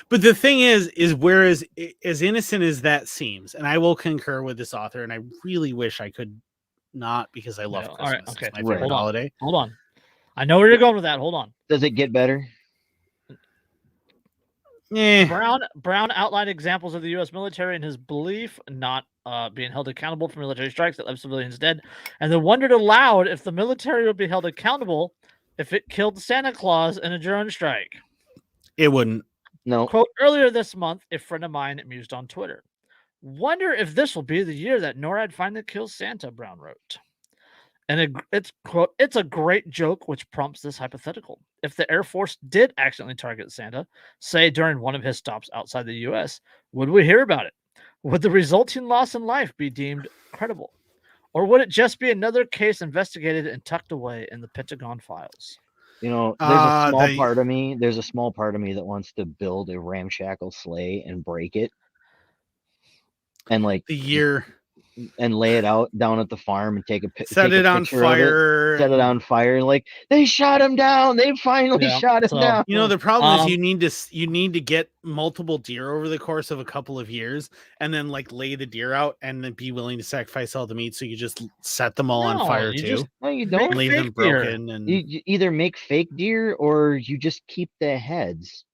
But the thing is whereas as innocent as that seems, and I will concur with this author, and I really wish I could not, because I love Christmas. All right, okay. It's my favorite holiday. Hold on. I know where you're going with that. Hold on. Does it get better? Brown outlined examples of the U.S. military and his belief not being held accountable for military strikes that left civilians dead, and then wondered aloud if the military would be held accountable if it killed Santa Claus in a drone strike. It wouldn't. No. Quote, earlier this month, a friend of mine mused on Twitter, "Wonder if this will be the year that NORAD finally kills Santa," Brown wrote. And it's, quote, "It's a great joke which prompts this hypothetical. If the Air Force did accidentally target Santa, say during one of his stops outside the U.S., would we hear about it? Would the resulting loss in life be deemed credible? Or would it just be another case investigated and tucked away in the Pentagon files?" There's a small part of me. There's a small part of me that wants to build a ramshackle sleigh and break it, and like and lay it out down at the farm and take a picture. Set it on fire. Set it on fire. Like, they shot him down. They finally shot him down. The problem is you need to get multiple deer over the course of a couple of years, and then like lay the deer out, and then be willing to sacrifice all the meat. So you just set them all on fire too. No, you don't. Leave them broken, and you either make fake deer or you just keep the heads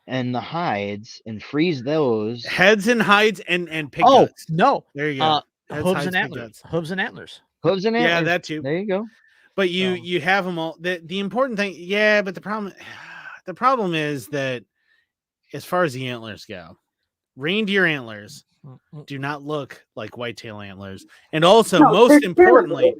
and the hides and freeze those heads and hides and pig guts. No, there you go. Hooves and antlers. Hooves and antlers. Yeah, that too. There you go. But you have them all. The important thing, but the problem is that as far as the antlers go, reindeer antlers do not look like whitetail antlers, and also most importantly,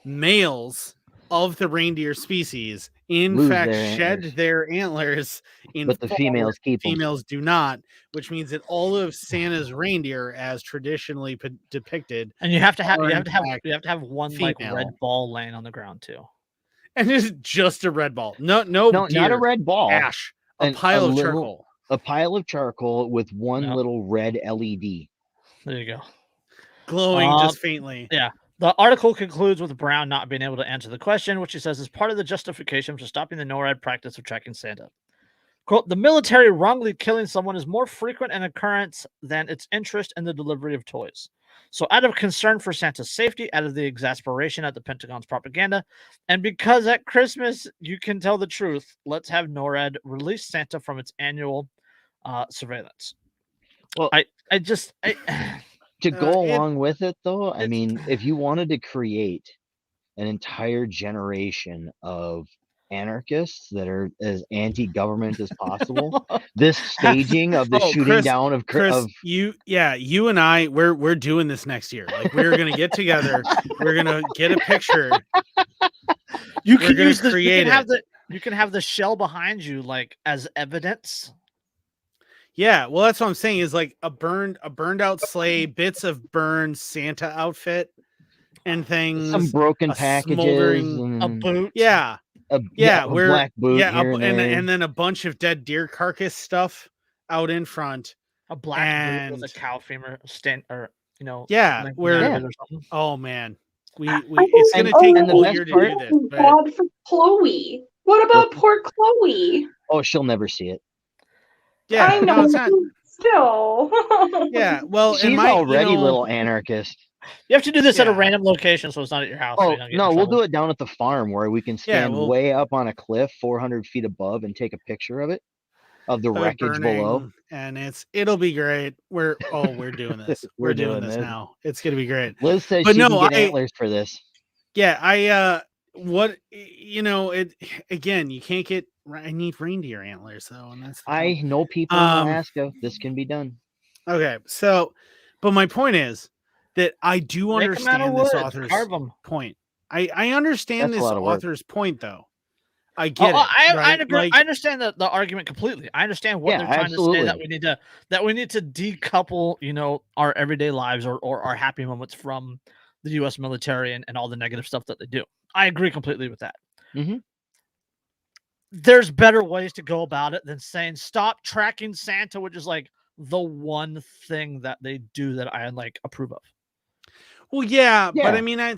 males of the reindeer species shed their antlers but the females keep them. Females do not, which means that all of Santa's reindeer, as traditionally depicted, and you have to have one female. Like red ball laying on the ground too, and it's just a red ball. No, not a red ball. Ash, a pile of charcoal. A pile of charcoal with one Yep. little red LED. There you go. Glowing just faintly. Yeah. The article concludes with Brown not being able to answer the question, which he says is part of the justification for stopping the NORAD practice of tracking Santa. Quote, the military wrongly killing someone is more frequent an occurrence than its interest in the delivery of toys. So out of concern for Santa's safety, out of the exasperation at the Pentagon's propaganda, and because at Christmas you can tell the truth, let's have NORAD release Santa from its annual surveillance. Well, to go along with it, though, I mean, if you wanted to create an entire generation of anarchists that are as anti-government as possible, this staging of the shooting Chris, down of Chris, you and I, we're doing this next year. Like, we're gonna get together, we're gonna get a picture. You can use this. You can have the shell behind you, like, as evidence. Yeah, well, that's what I'm saying. Is like a burned out sleigh, bits of burned Santa outfit, and things. Some broken packages, a boot. Yeah, a black boot. And then a bunch of dead deer carcass stuff out in front. A black boot with a cow femur Yeah, oh man, it's gonna take a whole year to do this. God for Chloe. What about poor Chloe? Oh, she'll never see it. Yeah, I know. It's not... Still. Yeah, well, she's already a little anarchist. You have to do this at a random location, so it's not at your house. Oh, no, we'll do it down at the farm where we can stand way up on a cliff 400 feet above and take a picture of it, of the wreckage below. And it'll be great. We're doing this. we're doing this now. It's gonna be great. Liz says she can get antlers for this. Yeah, again, you can't get. I need reindeer antlers though, and that's. I know people in Alaska. This can be done. Okay, so, but my point is that I do understand this author's point. I understand this author's point, though. I get it. I agree. I understand the argument completely. I understand what they're trying to say, that we need to decouple, our everyday lives or our happy moments from the U.S. military and all the negative stuff that they do. I agree completely with that. Mm-hmm. There's better ways to go about it than saying stop tracking Santa, which is like the one thing that they do that I approve of. Well, yeah. But I mean, I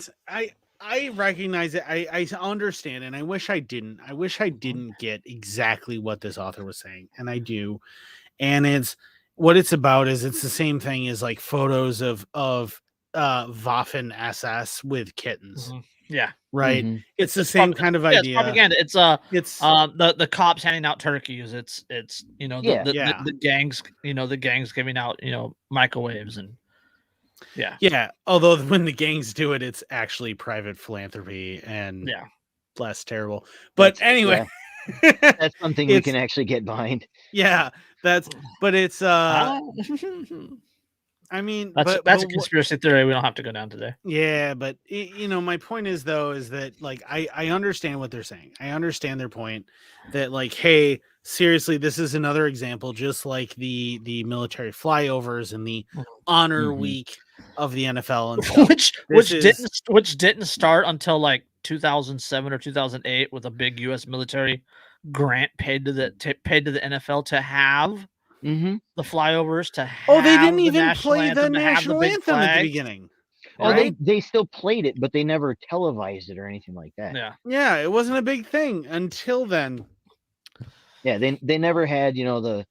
recognize it. I understand, and I wish I didn't. I wish I didn't get exactly what this author was saying, and I do. And it's what it's about is it's the same thing as like photos of Waffen SS with kittens. Mm-hmm. Yeah. Right. Mm-hmm. It's the same kind of idea. It's propaganda. It's the cops handing out turkeys. It's the gangs, the gangs giving out, microwaves and Yeah. Although when the gangs do it, it's actually private philanthropy and less terrible. But anyway, that's something we can actually get behind. Yeah, but it's I mean, that's a conspiracy theory we don't have to go down today. Yeah, but my point is that like I understand what they're saying. I understand their point that like, hey, seriously, this is another example, just like the military flyovers and the honor week of the NFL and stuff. which didn't start until like 2007 or 2008 with a big U.S. military grant paid to the NFL to have. Mm-hmm. The flyovers to have they didn't even play the national anthem at the beginning. Right? They still played it, but they never televised it or anything like that. Yeah, it wasn't a big thing until then. Yeah, they never had the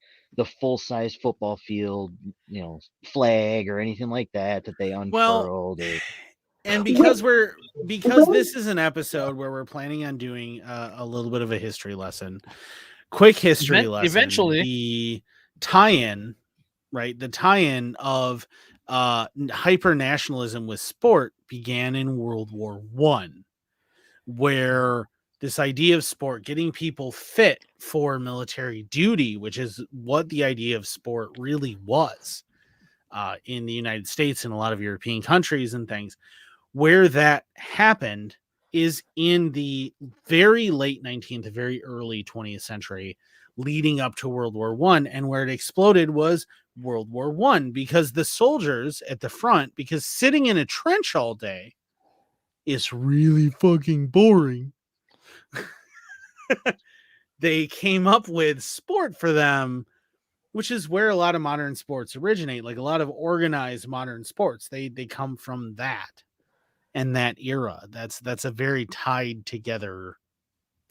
full-size football field flag or anything like that they unfurled. And because this is an episode where we're planning on doing a little bit of a history lesson, quick history lesson. Eventually, the tie-in of hyper nationalism with sport began in World War I, where this idea of sport, getting people fit for military duty, which is what the idea of sport really was in the United States and a lot of European countries and things, where that happened is in the very late 19th, very early 20th century, leading up to World War I, and where it exploded was World War I, because the soldiers at the front, because sitting in a trench all day is really fucking boring. They came up with sport for them which is where a lot of modern sports originate. Like a lot of organized modern sports, they come from that and that era. That's a very tied together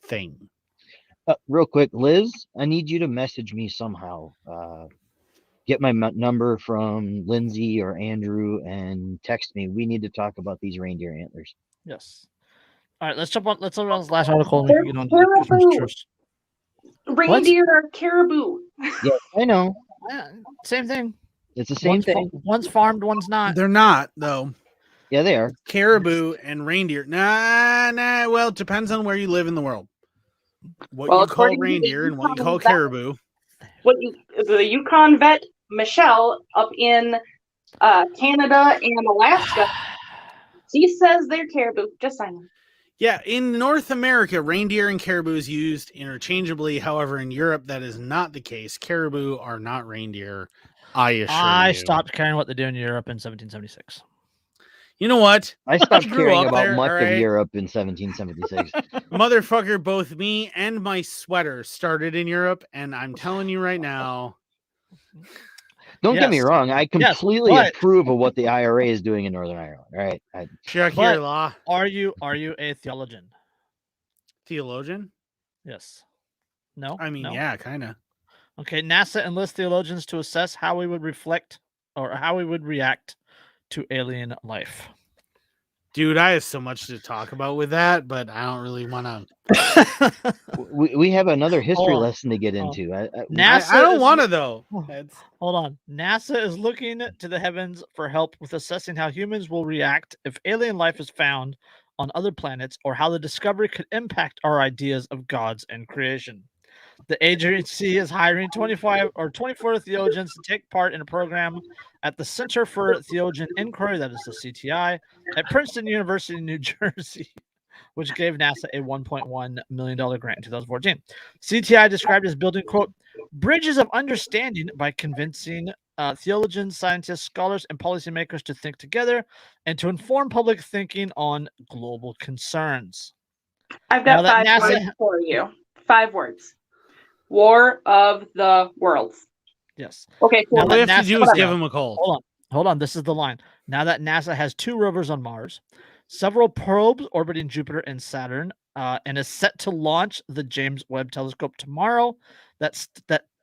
thing. Real quick, Liz, I need you to message me somehow. Get my number from Lindsay or Andrew and text me. We need to talk about these reindeer antlers. Yes. All right, let's jump on. Let's look at this last article and we can get on to the Christmas truce. Reindeer are caribou. Yeah, I know. Yeah, same thing. It's the same thing. One's farmed, one's not. They're not though. Yeah, they are. Caribou and reindeer. Nah. Well, it depends on where you live in the world. What you call reindeer and what you call caribou. The Yukon vet Michelle up in Canada and Alaska, she says they're caribou. Just saying. Yeah, in North America, reindeer and caribou is used interchangeably. However, in Europe, that is not the case. Caribou are not reindeer. I stopped caring what they do in Europe in 1776. You know what? I stopped caring about much of Europe in 1776. Motherfucker, both me and my sweater started in Europe, and I'm telling you right now. Don't get me wrong. I completely approve of what the IRA is doing in Northern Ireland. All right. Check your law. Are you a theologian? Theologian? Yes. No? I mean, yeah, kind of. Okay. NASA enlists theologians to assess how we would react to alien life. Dude, I have so much to talk about with that, but I don't really want to. we have another history lesson to get into. I don't want to, though. Hold on. NASA is looking to the heavens for help with assessing how humans will react if alien life is found on other planets or how the discovery could impact our ideas of gods and creation. The agency is hiring 24 theologians to take part in a program at the Center for Theologian Inquiry, that is the CTI, at Princeton University in New Jersey, which gave NASA a $1.1 million grant in 2014. CTI described as building, quote, bridges of understanding by convincing theologians, scientists, scholars, and policymakers to think together and to inform public thinking on global concerns. I've got 5 words for you. 5 words. War of the Worlds. Yes. Okay. Cool. All they have to do is give him a call. Hold on. This is the line. Now that NASA has 2 rovers on Mars, several probes orbiting Jupiter and Saturn, and is set to launch the James Webb Telescope tomorrow, that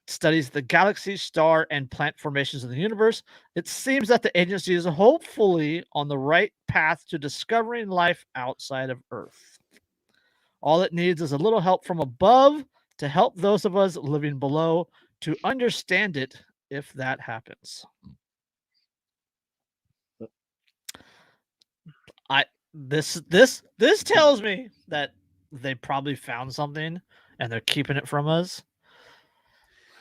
studies the galaxy, star, and planet formations of the universe, it seems that the agency is hopefully on the right path to discovering life outside of Earth. All it needs is a little help from above to help those of us living below to understand it if that happens. This tells me that they probably found something and they're keeping it from us.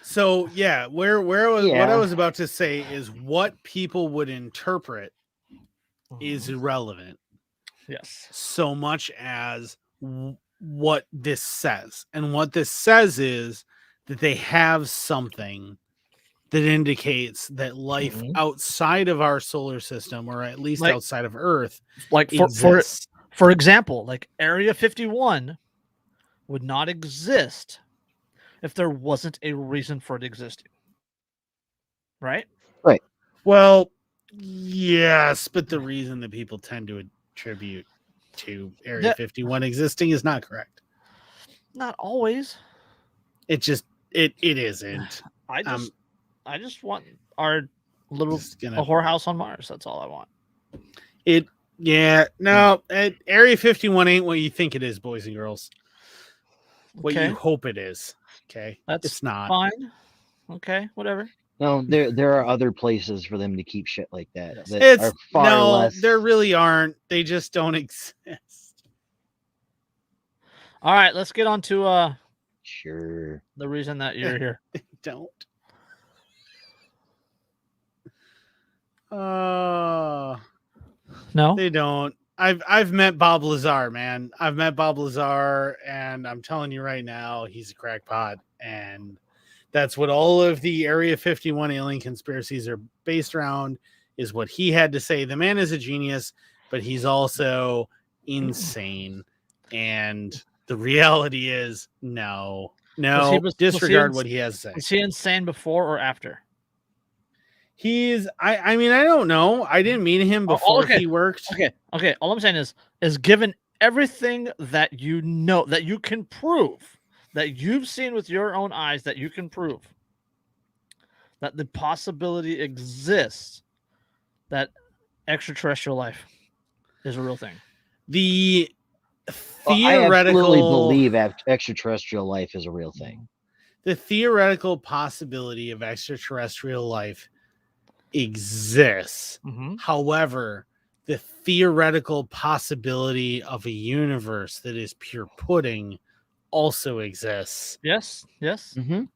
So yeah, what I was about to say is what people would interpret is irrelevant. Yes. So much as what this says. And what this says is that they have something that indicates that life outside of our solar system, or at least outside of Earth, exists. For example, like Area 51 would not exist if there wasn't a reason for it existing. Right? Right. Well, yes, but the reason that people tend to attribute to Area 51 existing is not correct. Not always. It isn't. I just want our little a whorehouse on Mars. That's all I want. Area 51 ain't what you think it is, boys and girls. What you hope it is. Okay. It's not. Fine. Okay, whatever. No, there are other places for them to keep shit like that. There really aren't. They just don't exist. All right, let's get on to sure the reason that you're here. Don't. No, they don't. I've met Bob Lazar, man. I've met Bob Lazar, and I'm telling you right now, he's a crackpot, and that's what all of the Area 51 alien conspiracies are based around, is what he had to say. The man is a genius, but he's also insane. And the reality is, no. No, disregard what he has to say. Was he insane before or after? I mean, I don't know. I didn't meet him before he worked. Okay. All I'm saying is given everything that you know, that you can prove, that you've seen with your own eyes, that you can prove, that the possibility exists that extraterrestrial life is a real thing. The theoretical... I absolutely believe extraterrestrial life is a real thing. The theoretical possibility of extraterrestrial life exists. However, the theoretical possibility of a universe that is pure pudding also exists. Yes.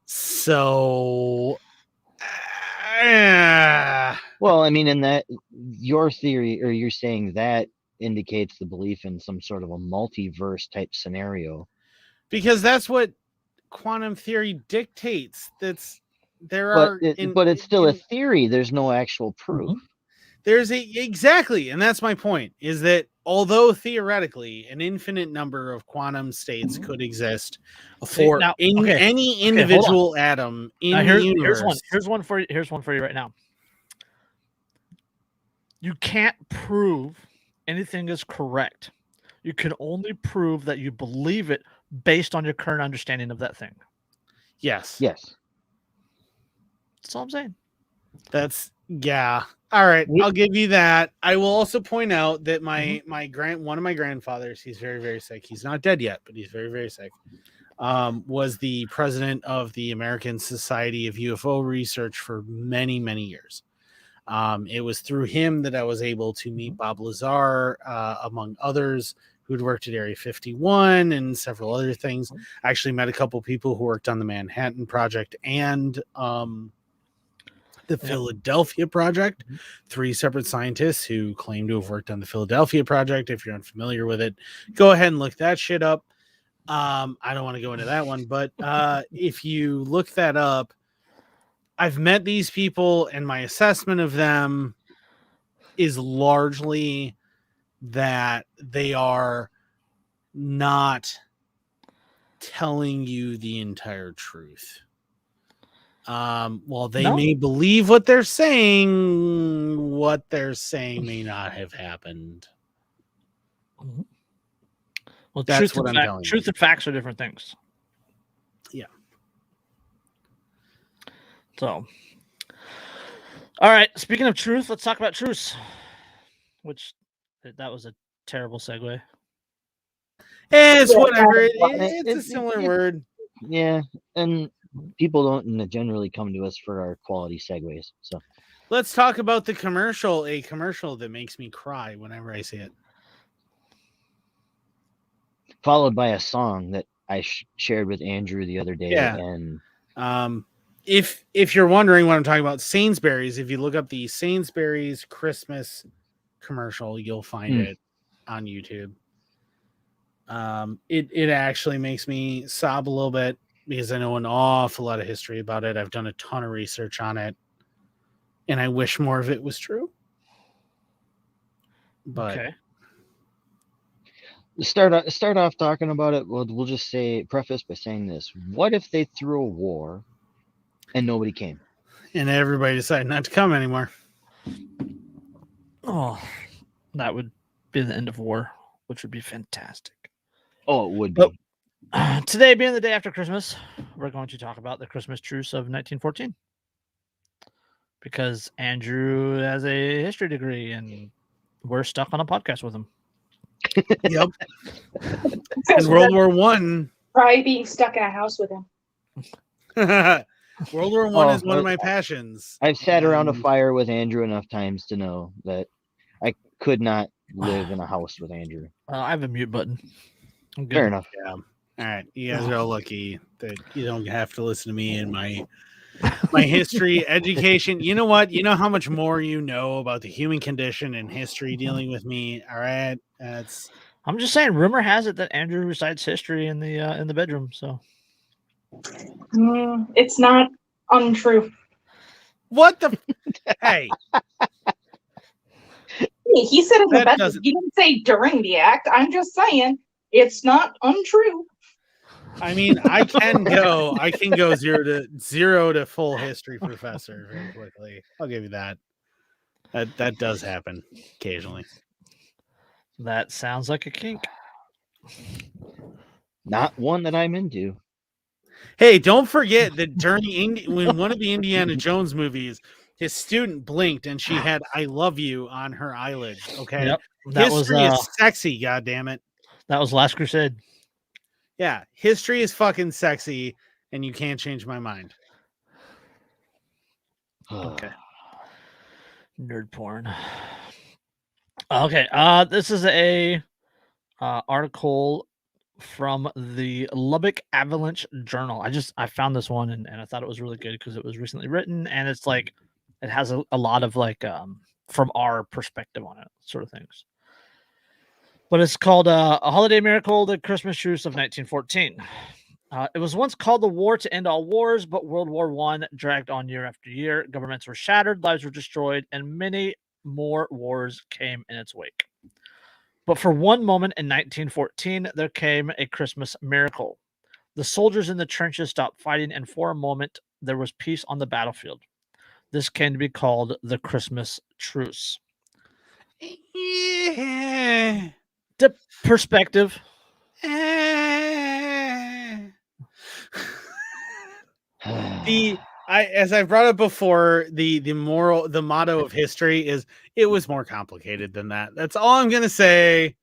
So, well, I mean, in that your theory, or you're saying that indicates the belief in some sort of a multiverse type scenario, because that's what quantum theory dictates. But it's still a theory. There's no actual proof. Exactly, and that's my point, is that although theoretically an infinite number of quantum states could exist for any individual atom in the universe. Here's one for you right now. You can't prove anything is correct. You can only prove that you believe it based on your current understanding of that thing. Yes. That's all I'm saying. All right, I'll give you that. I will also point out that one of my grandfathers, he's very, very sick. He's not dead yet, but he's very, very sick. Was the president of the American Society of UFO Research for many, many years. It was through him that I was able to meet Bob Lazar, among others, who'd worked at Area 51 and several other things. I actually met a couple people who worked on the Manhattan Project and the Philadelphia Project. 3 separate scientists who claim to have worked on the Philadelphia Project. If you're unfamiliar with it, go ahead and look that shit up. I don't want to go into that one, but if you look that up, I've met these people, and my assessment of them is largely that they are not telling you the entire truth. While they may believe what they're saying may not have happened. Well, truth and facts are different things. Yeah. So, all right. Speaking of truth, let's talk about truce. Which that was a terrible segue. It's whatever. It's a similar word. Yeah, and people don't generally come to us for our quality segues. So let's talk about a commercial that makes me cry whenever I see it. Followed by a song that I shared with Andrew the other day. Yeah. And if you're wondering what I'm talking about, Sainsbury's, if you look up the Sainsbury's Christmas commercial, you'll find it on YouTube. It actually makes me sob a little bit because I know an awful lot of history about it. I've done a ton of research on it, and I wish more of it was true. But okay. Start off talking about it. We'll just preface by saying this: what if they threw a war and nobody came, and everybody decided not to come anymore? Oh, that would be the end of war, which would be fantastic. Oh, it would be. Today being the day after Christmas, we're going to talk about the Christmas Truce of 1914. Because Andrew has a history degree and we're stuck on a podcast with him. Yep. And World War I. Probably being stuck in a house with him. World War I is one of my passions. I've sat around a fire with Andrew enough times to know that I could not live in a house with Andrew. I have a mute button. Fair enough. Yeah. All right. You guys are all lucky that you don't have to listen to me and my history education. You know what? You know how much more you know about the human condition and history dealing with me. All right. I'm just saying, rumor has it that Andrew recites history in the bedroom. So it's not untrue. What the hey. He said in the bedroom. He didn't say during the act. I'm just saying it's not untrue. I mean, I can go zero to full history professor very quickly. I'll give you that. That does happen occasionally. That sounds like a kink. Not one that I'm into. Hey, don't forget that during when one of the Indiana Jones movies, his student blinked and she had "I love you" on her eyelids. Okay, Yep, that history was is sexy. God damn it! that was Last Crusade. Yeah, history is fucking sexy, and you can't change my mind. Okay. Nerd porn. Okay, this is a article from the Lubbock Avalanche Journal. I found this one and I thought it was really good because it was recently written and it's like it has a lot of like from our perspective on it sort of things. But it's called A Holiday Miracle, the Christmas Truce of 1914. It was once called the war to end all wars, but World War I dragged on year after year. Governments were shattered, lives were destroyed, and many more wars came in its wake. But for one moment in 1914, there came a Christmas miracle. The soldiers in the trenches stopped fighting, and for a moment, there was peace on the battlefield. This came to be called the Christmas Truce. Yeah. The perspective. As I've brought up before, the motto of history is it was more complicated than that. That's all I'm gonna say.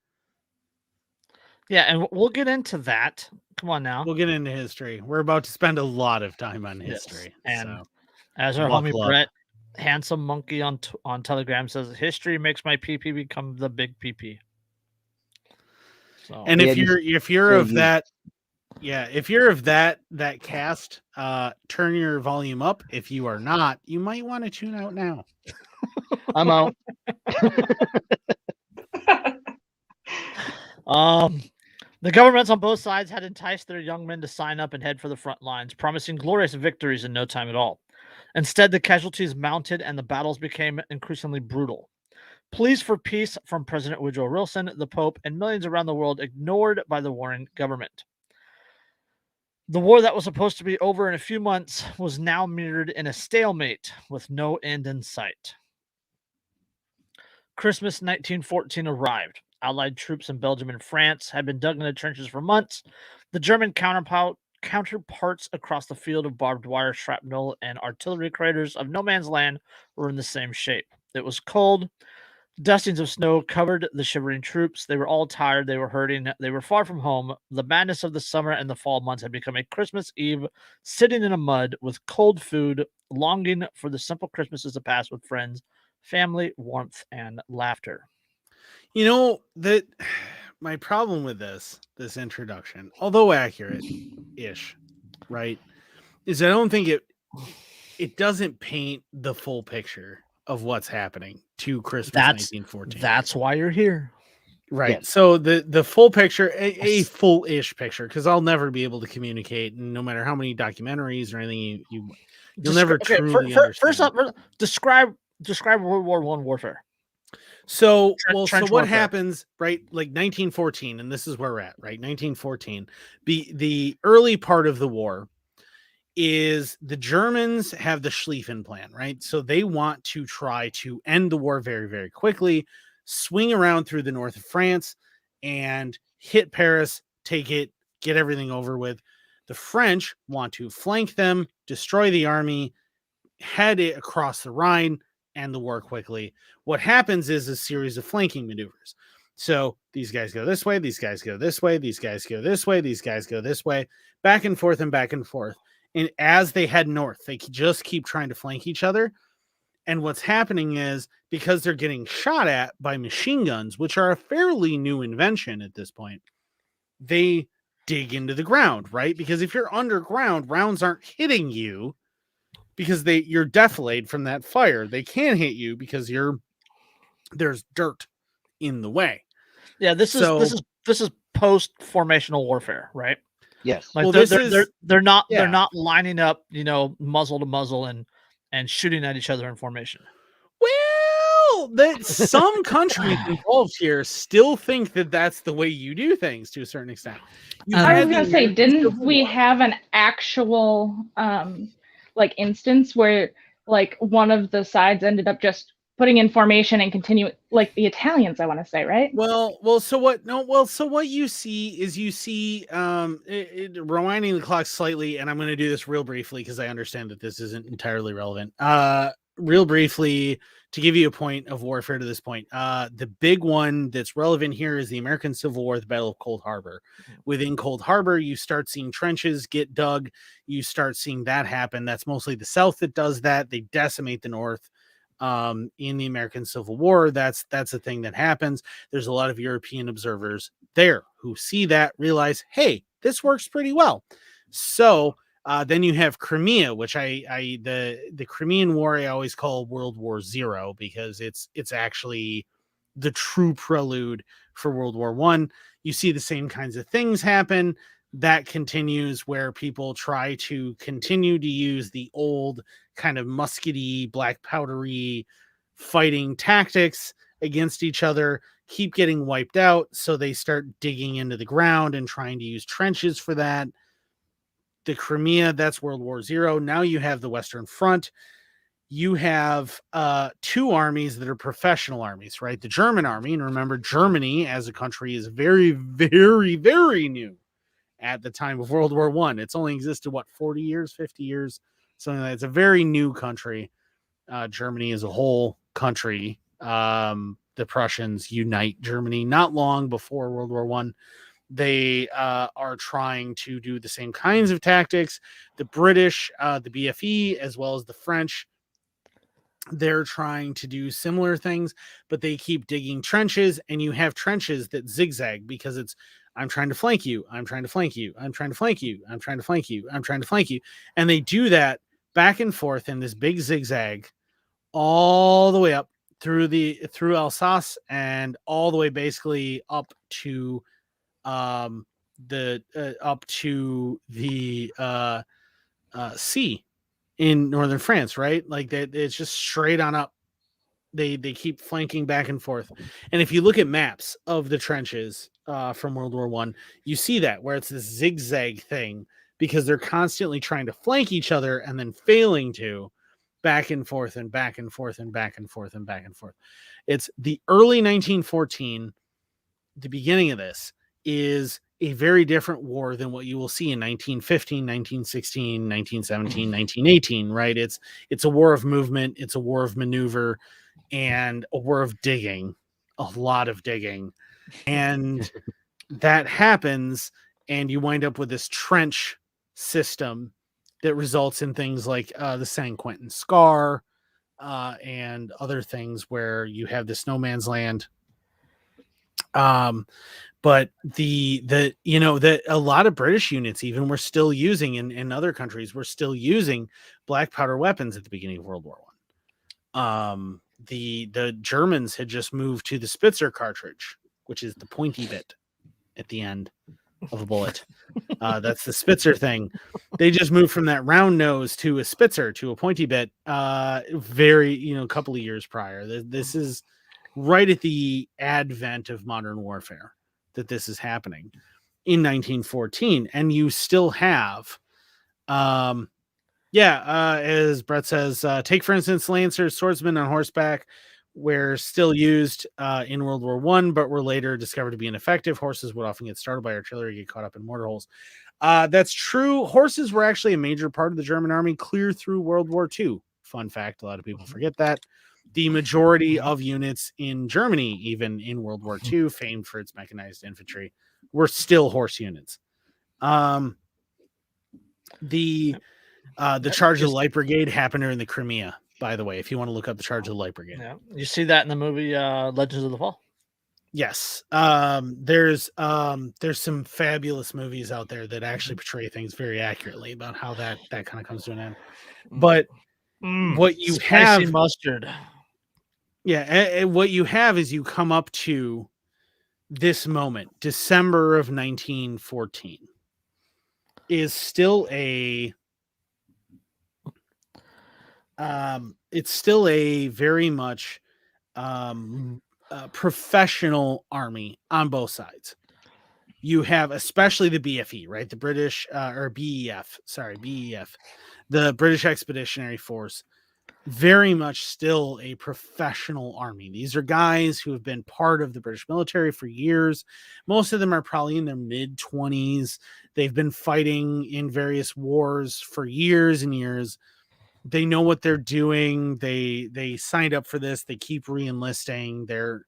Yeah, and we'll get into that. Come on now. We'll get into history. We're about to spend a lot of time on history. Yes. And so as our buckle homie up. Brett, handsome monkey on Telegram says, history makes my PP become the big PP. So, and Yeah, if you're of that, if you're of that cast, turn your volume up. If you are not, you might want to tune out now. I'm out. The governments on both sides had enticed their young men to sign up and head for the front lines, promising glorious victories in no time at all. Instead, the casualties mounted and the battles became increasingly brutal. Pleas for peace from President Woodrow Wilson, the Pope, and millions around the world ignored by the warring government. The war that was supposed to be over in a few months was now mirrored in a stalemate with no end in sight. Christmas 1914 arrived. Allied troops in Belgium and France had been dug in the trenches for months. The German counterparts across the field of barbed wire, shrapnel, and artillery craters of no man's land were in the same shape. It was cold. Dustings of snow covered the shivering troops. They were all tired. They were hurting. They were far from home. The madness of the summer and the fall months had become a Christmas Eve sitting in a mud with cold food, longing for the simple Christmases to pass with friends, family, warmth, and laughter. You know, that my problem with this introduction, although accurate-ish, right, is I don't think it doesn't paint the full picture of what's happening to Christmas 1914. That's why you're here. Right. Yes. So the full picture, a full-ish picture, because I'll never be able to communicate, and no matter how many documentaries or anything you'll never truly understand. First up, describe World War I warfare. So Trench what warfare. happens, right? Like 1914, and this is where we're at, right? 1914. The early part of the war is the Germans have the Schlieffen plan, right? So they want to try to end the war very, very quickly, swing around through the north of France and hit Paris, take it, get everything over with. The French want to flank them, destroy the army, head it across the Rhine, end the war quickly. What happens is a series of flanking maneuvers. So these guys go this way, these guys go this way, these guys go this way, these guys go this way, back and forth and back and forth. And as they head north, they just keep trying to flank each other. And what's happening is, because they're getting shot at by machine guns, which are a fairly new invention at this point, they dig into the ground, right? Because if you're underground, rounds aren't hitting you because you're defilade from that fire. They can't hit you because there's dirt in the way. Yeah, this is post formational warfare, right? Yes. Like well, they're not lining up, muzzle to muzzle and shooting at each other in formation. Well, that some countries involved here still think that that's the way you do things to a certain extent. I was going to say, didn't we have an actual like instance where like one of the sides ended up just putting in formation and continuing, like the Italians, I want to say, right? So what you see is rewinding the clock slightly, and I'm going to do this real briefly because I understand that this isn't entirely relevant. Real briefly, to give you a point of warfare to this point, the big one that's relevant here is the American Civil War, the Battle of Cold Harbor. Within Cold Harbor, you start seeing trenches get dug. You start seeing that happen. That's mostly the South that does that. They decimate the North. In the American Civil War, that's a thing that happens. There's a lot of European observers there who see that, realize, hey, this works pretty well. So then you have Crimea, which the Crimean War I always call World War Zero because it's actually the true prelude for World War One. You see the same kinds of things happen. That continues where people try to continue to use the old kind of muskety, black powdery fighting tactics against each other, keep getting wiped out. So they start digging into the ground and trying to use trenches for that. The Crimea, that's World War Zero. Now you have the Western Front. You have two armies that are professional armies, right? The German army, and remember, Germany as a country is very, very, very new at the time of World War One. It's only existed, 40 years, 50 years, something like that. It's a very new country. Germany is a whole country. The Prussians unite Germany not long before World War One. They are trying to do the same kinds of tactics. The British, the BFE, as well as the French, they're trying to do similar things, but they keep digging trenches, and you have trenches that zigzag because it's, I'm trying to flank you, I'm trying to flank you, I'm trying to flank you, I'm trying to flank you, I'm trying to flank you. And they do that back and forth in this big zigzag all the way up through Alsace and all the way basically up to the sea in northern France, right? Like that, it's just straight on up. They keep flanking back and forth. And if you look at maps of the trenches from World War One, you see that where it's this zigzag thing because they're constantly trying to flank each other and then failing to, back and forth and back and forth and back and forth and back and forth. It's the early 1914. The beginning of this is a very different war than what you will see in 1915, 1916, 1917, 1918, right? It's a war of movement, it's a war of maneuver, and a war of digging, a lot of digging. And that happens, and you wind up with this trench system that results in things like the San Quentin Scar and other things where you have this no man's land. But a lot of British units even were still using in other countries were still using black powder weapons at the beginning of World War One. The Germans had just moved to the Spitzer cartridge, which is the pointy bit at the end of a bullet. That's the Spitzer thing. They just moved from that round nose to a Spitzer to a pointy bit. A couple of years prior. This is right at the advent of modern warfare that this is happening in 1914. And you still have, as Brett says, take, for instance, lancers, swordsmen on horseback were still used in World War One, but were later discovered to be ineffective. Horses would often get startled by artillery, get caught up in mortar holes. That's true. Horses were actually a major part of the German army clear through World War II. Fun fact, a lot of people forget that. The majority of units in Germany, even in World War II, famed for its mechanized infantry, were still horse units. The Charge of the Light Brigade happened in the Crimea, by the way, if you want to look up the Charge of the Light Brigade. Yeah. You see that in the movie Legends of the Fall. Yes. There's some fabulous movies out there that actually portray things very accurately about how that kind of comes to an end. But what you have, mustard. Yeah, what you have is you come up to this moment, December of 1914, is still it's still a very much professional army on both sides. You have especially the BFE, right? The British or BEF, the British Expeditionary Force, very much still a professional army. These are guys who have been part of the British military for years. Most of them are probably in their mid-20s. They've been fighting in various wars for years and years. They know what they're doing. They signed up for this. They keep re-enlisting. They're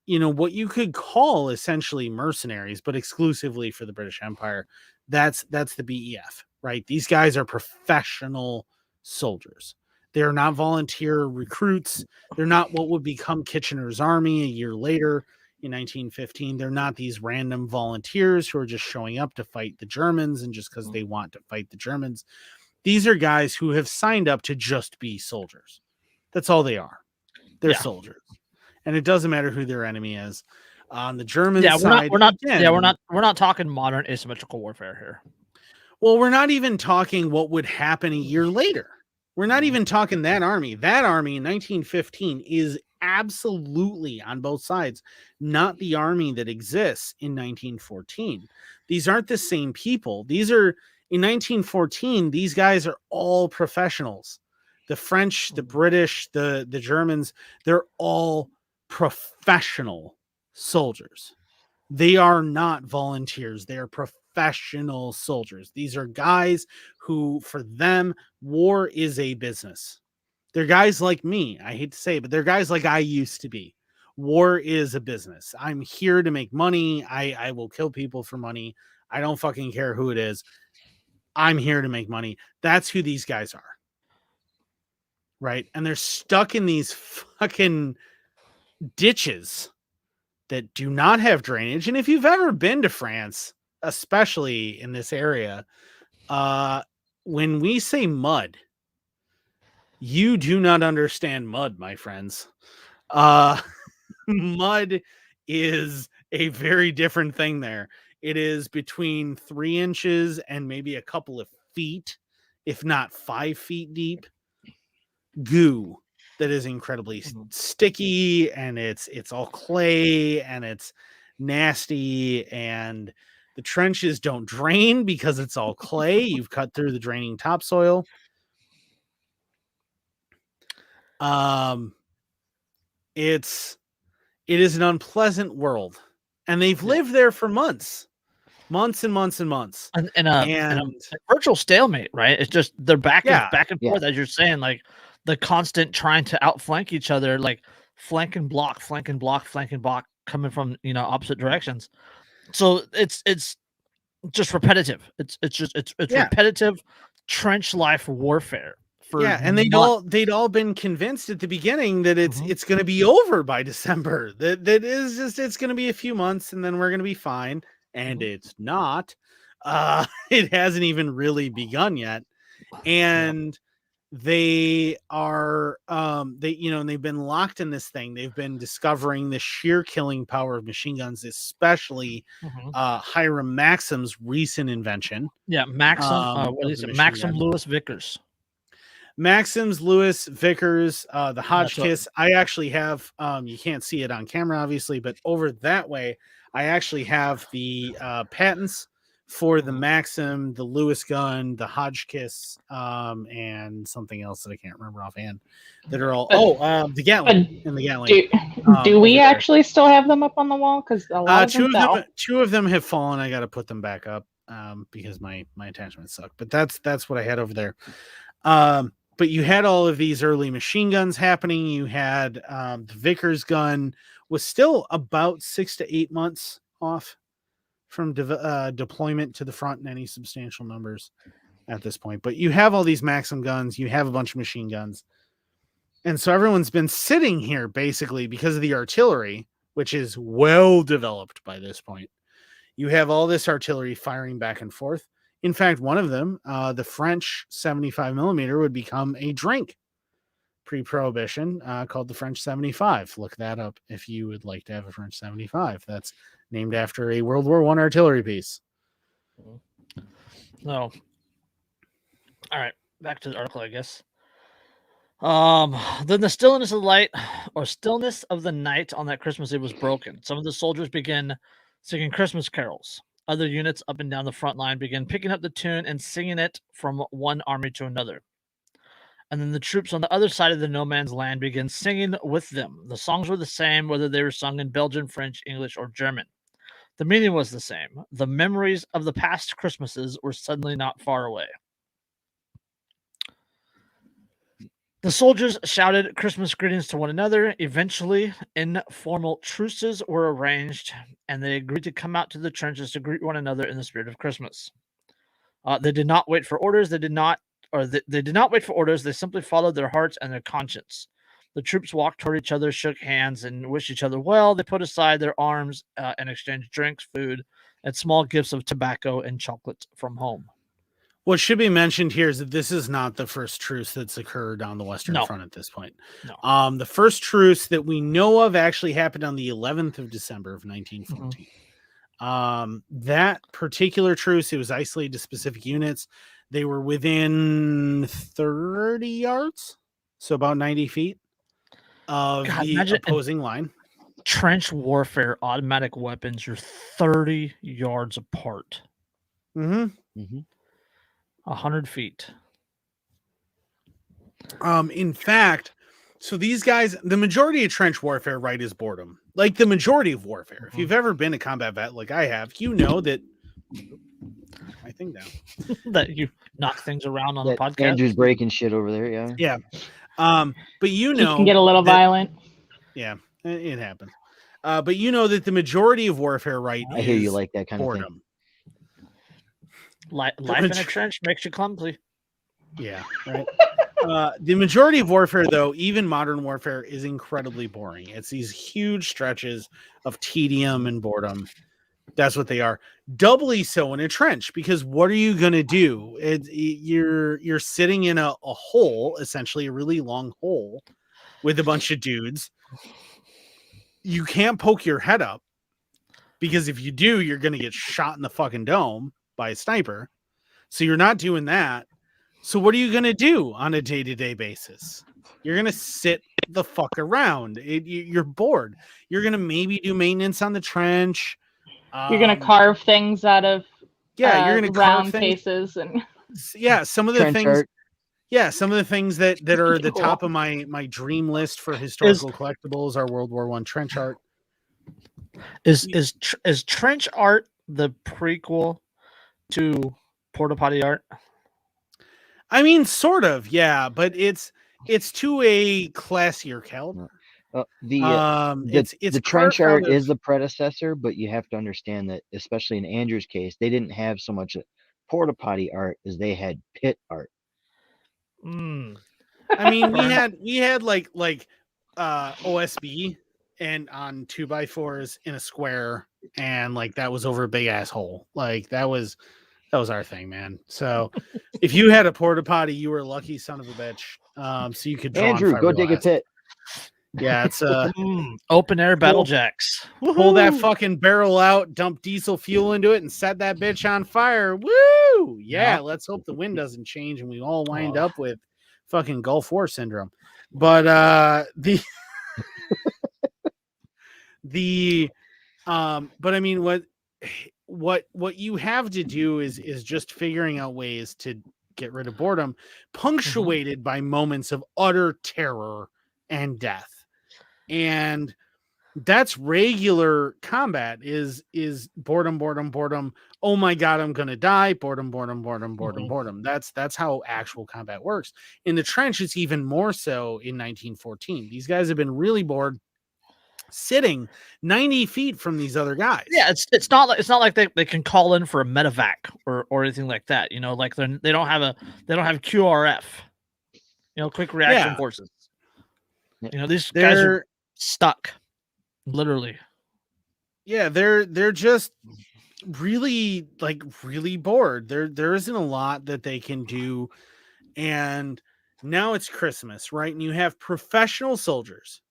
what you could call essentially mercenaries, but exclusively for the British Empire. That's the BEF, right? These guys are professional soldiers. They're not volunteer recruits. They're not what would become Kitchener's army a year later in 1915. They're not these random volunteers who are just showing up to fight the Germans and just because they want to fight the Germans. These are guys who have signed up to just be soldiers. That's all they are. They're soldiers. And it doesn't matter who their enemy is. On the German side, we're not talking modern asymmetrical warfare here. Well, we're not even talking what would happen a year later. We're not even talking that army. That army in 1915 is absolutely on both sides not the army that exists in 1914. These aren't the same people. These are in 1914. These guys are all professionals. The French, the British, the Germans, they're all professional soldiers. They are not volunteers. They are professional soldiers. These are guys who, for them, war is a business. They're guys like me. I hate to say it, but they're guys like I used to be. War is a business. I'm here to make money. I will kill people for money. I don't fucking care who it is. I'm here to make money. That's who these guys are. Right? And they're stuck in these fucking ditches that do not have drainage. And if you've ever been to France, especially in this area, when we say mud, you do not understand mud, my friends. Mud is a very different thing there. It is between 3 inches and maybe a couple of feet, if not 5 feet deep, goo that is incredibly sticky, and it's all clay and it's nasty, and the trenches don't drain because it's all clay. You've cut through the draining topsoil. It is an unpleasant world, and they've lived there for months and months and months, and a virtual stalemate, right? It's just they're back and forth, as you're saying, like the constant trying to outflank each other, like flank and block, coming from opposite directions. So it's just repetitive. It's repetitive trench life warfare. And they'd all been convinced at the beginning that it's going to be over by December. That is just it's going to be a few months and then we're going to be fine. And it's not. It hasn't even really begun yet. And they are they've been locked in this thing. They've been discovering the sheer killing power of machine guns, especially Hiram Maxim's recent invention. Maxim Lewis Vickers. Maxim's Lewis Vickers, the Hotchkiss. I actually have you can't see it on camera obviously, but over that way I actually have the patents for the Maxim, the Lewis gun, the Hotchkiss, and something else that I can't remember offhand. That are all the Gatling and the Gatling. Do we actually still have them up on the wall? Because a lot of them two of them have fallen. I got to put them back up because my attachments suck. But that's what I had over there. But you had all of these early machine guns happening. You had the Vickers gun was still about 6 to 8 months off from deployment to the front in any substantial numbers at this point. But you have all these Maxim guns. You have a bunch of machine guns. And so everyone's been sitting here basically because of the artillery, which is well developed by this point. You have all this artillery firing back and forth. In fact, one of them, the French 75 millimeter, would become a drink pre-prohibition called the French 75. Look that up if you would like to have a French 75. That's named after a World War I artillery piece. No. All right, back to the article, I guess. Then the stillness of the light or stillness of the night on that Christmas Eve was broken. Some of the soldiers began singing Christmas carols. Other units up and down the front line began picking up the tune and singing it from one army to another. And then the troops on the other side of the no man's land began singing with them. The songs were the same, whether they were sung in Belgian, French, English, or German. The meaning was the same. The memories of the past Christmases were suddenly not far away. The soldiers shouted Christmas greetings to one another. Eventually, informal truces were arranged, and they agreed to come out to the trenches to greet one another in the spirit of Christmas. They did not wait for orders. They did not wait for orders. They simply followed their hearts and their conscience. The troops walked toward each other, shook hands, and wished each other well. They put aside their arms and exchanged drinks, food, and small gifts of tobacco and chocolate from home. What should be mentioned here is that this is not the first truce that's occurred on the Western Front at this point. No. The first truce that we know of actually happened on the 11th of December of 1914. That particular truce, it was isolated to specific units. They were within 30 yards, so about 90 feet of the opposing line. Trench warfare, automatic weapons, you're 30 yards apart. 100 feet. In fact, so these guys, the majority of trench warfare, right, is boredom. Like the majority of warfare. If you've ever been a combat vet like I have, you know that. My thing down. That you knock things around on the podcast. Andrew's breaking shit over there. Yeah. Yeah. But you know, he can get a little violent. Yeah, it happens. But you know that the majority of warfare, right? I hear you like that kind boredom. of thing. Life in a trench makes you clumsy. Yeah, right. The majority of warfare, though, even modern warfare, is incredibly boring. It's these huge stretches of tedium and boredom. That's what they are. Doubly so in a trench, because what are you going to do? You're sitting in a hole, essentially a really long hole with a bunch of dudes. You can't poke your head up, because if you do, you're going to get shot in the fucking dome by a sniper. So you're not doing that. So what are you going to do on a day-to-day basis? You're going to sit the fuck around. You're bored. You're going to maybe do maintenance on the trench. You're going to carve things out of you're going to round cases and some of the trench things art. Yeah, some of the things that are at the top of my dream list for historical collectibles are World War I trench art. Is trench art the prequel to porta potty art? I mean, sort of, yeah, but it's to a classier caliber. The trench art is the predecessor, but you have to understand that, especially in Andrew's case, they didn't have so much porta potty art as they had pit art. I mean, we had like OSB and on 2x4s in a square, and like that was over a big asshole. Like that was our thing, man. So if you had a porta potty, you were a lucky son of a bitch. So you could draw Andrew, go dig a pit. Yeah, it's open air battle jacks. Pull that fucking barrel out, dump diesel fuel into it, and set that bitch on fire. Woo! Yeah, let's hope the wind doesn't change and we all wind up with fucking Gulf War syndrome. But but I mean, what you have to do is just figuring out ways to get rid of boredom, punctuated by moments of utter terror and death. And that's regular combat is boredom. Oh my God, I'm going to die. Boredom. That's how actual combat works. In the trench, it's even more so in 1914. These guys have been really bored sitting 90 feet from these other guys. Yeah, it's not like they can call in for a medevac or anything like that. You know, like they don't have QRF. You know, quick reaction forces. You know, these guys are stuck, literally. Yeah, they're just really bored. There isn't a lot that they can do, and now it's Christmas, right? And you have professional soldiers.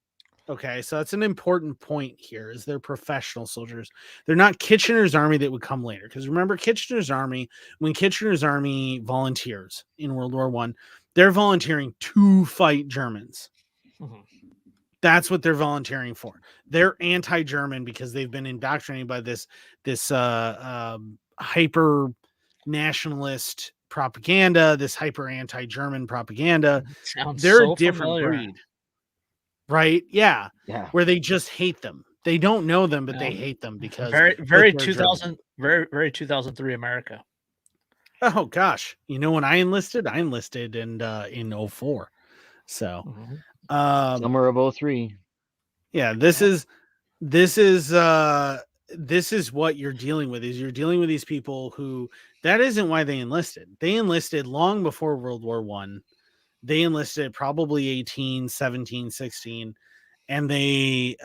Okay, so that's an important point here. Is they're professional soldiers. They're not Kitchener's Army that would come later. Because remember, Kitchener's Army, when Kitchener's Army volunteers in World War I, They're volunteering to fight Germans. Mhm. That's what they're volunteering for. They're anti-German because they've been indoctrinated by this hyper nationalist propaganda, this hyper anti-German propaganda. Sounds They're so a different familiar. breed, right? Yeah, Yeah. where they just hate them. They don't know them, but they Yeah. hate them because Very they're 2000, German. very 2003 America. Oh gosh, you know when I enlisted in 04. So Mhm. Summer of 03. yeah, this is this is what you're dealing with. Is you're dealing with these people who, that isn't why they enlisted. They enlisted long before World War One. They enlisted probably 18, 17, 16, and they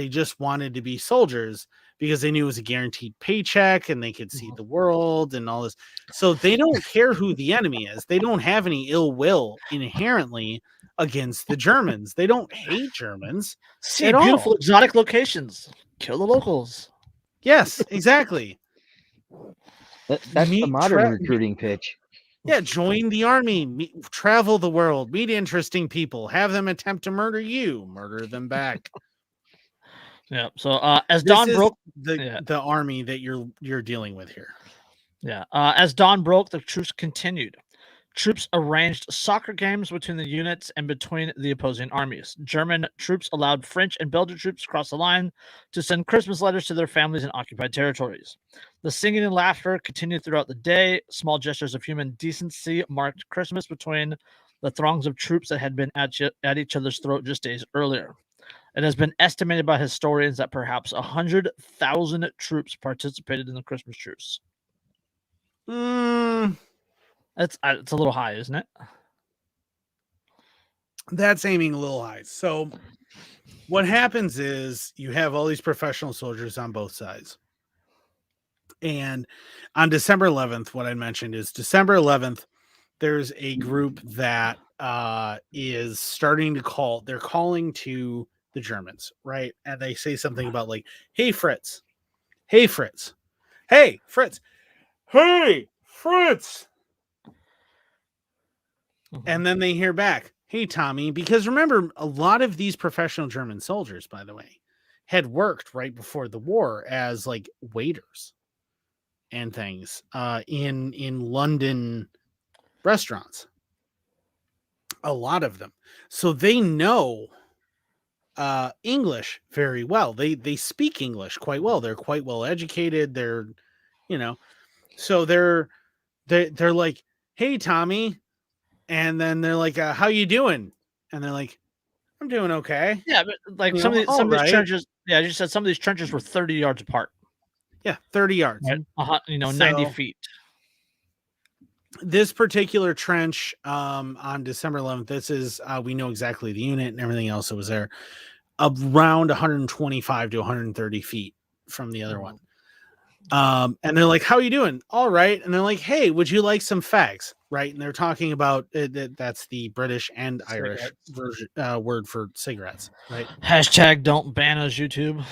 just wanted to be soldiers because they knew it was a guaranteed paycheck and they could see the world and all this. So they don't care who the enemy is. They don't have any ill will inherently against the Germans. They don't hate Germans See at beautiful all. exotic locations. Kill the locals. Yes, exactly. That's the modern recruiting pitch. Yeah, join the army, travel the world, meet interesting people, have them attempt to murder you, murder them back. Yeah. So as This dawn is broke, the army that you're dealing with here. yeah, as dawn broke, the truce continued. Troops arranged soccer games between the units and between the opposing armies. German troops allowed French and Belgian troops across the line to send Christmas letters to their families in occupied territories. The singing and laughter continued throughout the day. Small gestures of human decency marked Christmas between the throngs of troops that had been at each other's throat just days earlier. It has been estimated by historians that perhaps 100,000 troops participated in the Christmas truce. It's a little high, isn't it? That's aiming a little high. So what happens is you have all these professional soldiers on both sides. And on December 11th, what I mentioned is December 11th, there's a group that is starting to call. They're calling to the Germans, right? And they say something about like, hey, Fritz. Hey, Fritz. Hey, Fritz. Hey, Fritz. And then they hear back, hey, Tommy, because remember, a lot of these professional German soldiers, by the way, had worked right before the war as like waiters and things in London restaurants. A lot of them. So they know English very well. They speak English quite well. They're quite well educated. They're, so they're like, hey, Tommy. And then they're like, how you doing? And they're like, I'm doing okay. Yeah, but like some of these trenches, yeah, you said some of these trenches were 30 yards apart. Yeah, 30 yards. Right? 90 feet. This particular trench on December 11th, this is, we know exactly the unit and everything else that was there, around 125 to 130 feet from the other one. And they're like, how are you doing? All right. And they're like, hey, would you like some fags? Right. And they're talking about that's the British and Irish version, word for cigarettes. Right. Hashtag don't ban us, YouTube.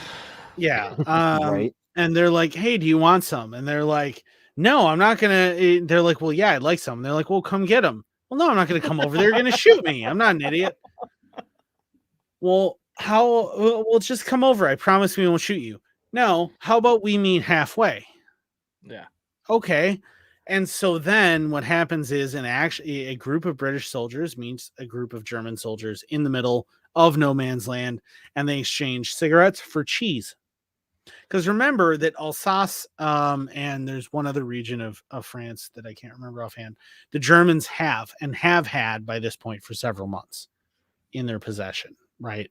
Yeah. Right. And they're like, hey, do you want some? And they're like, no, I'm not going to. They're like, well, yeah, I'd like some. And they're like, well, come get them. Well, no, I'm not going to come over. They're going to shoot me. I'm not an idiot. Well, we'll just come over. I promise we won't shoot you. No, how about we meet halfway? Yeah. Okay. And so then what happens is a group of British soldiers meets a group of German soldiers in the middle of no man's land, and they exchange cigarettes for cheese. Because remember that Alsace, and there's one other region of France that I can't remember offhand, the Germans have had by this point for several months in their possession, right?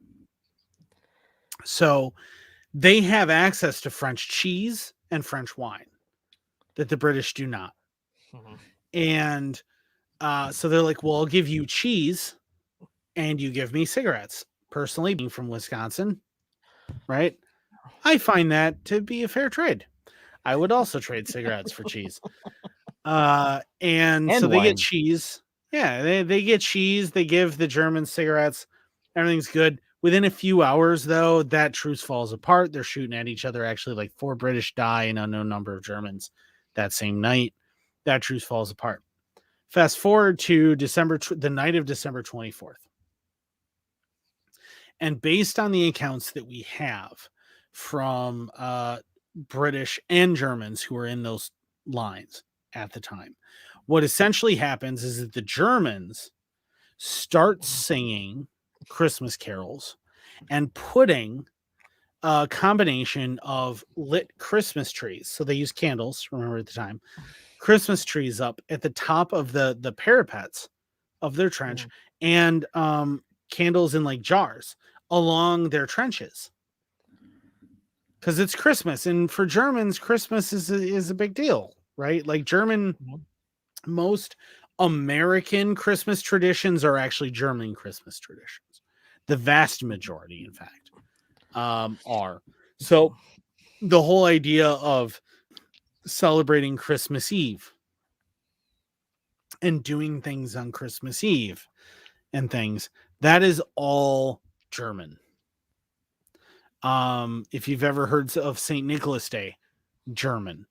So they have access to French cheese and French wine that the British do not. And so they're like, well, I'll give you cheese and you give me cigarettes. Personally, being from Wisconsin, right? I find that to be a fair trade. I would also trade cigarettes for cheese. And so they wine. get cheese. Yeah, they get cheese. They give the Germans cigarettes. Everything's good. Within a few hours, though, that truce falls apart. They're shooting at each other. Actually, like 4 British die and an unknown number of Germans that same night. That truce falls apart. Fast forward to the night of December 24th. And based on the accounts that we have from British and Germans who were in those lines at the time, what essentially happens is that the Germans start singing Christmas carols and putting a combination of lit Christmas trees. So they use candles, remember at the time, Christmas trees up at the top of the parapets of their trench, and candles in like jars along their trenches. Because it's Christmas, and for Germans, Christmas is a big deal, right? Like most American Christmas traditions are actually German Christmas traditions. The vast majority, in fact, are. So the whole idea of celebrating Christmas Eve and doing things on Christmas Eve and things, that is all German. If you've ever heard of St. Nicholas Day, German.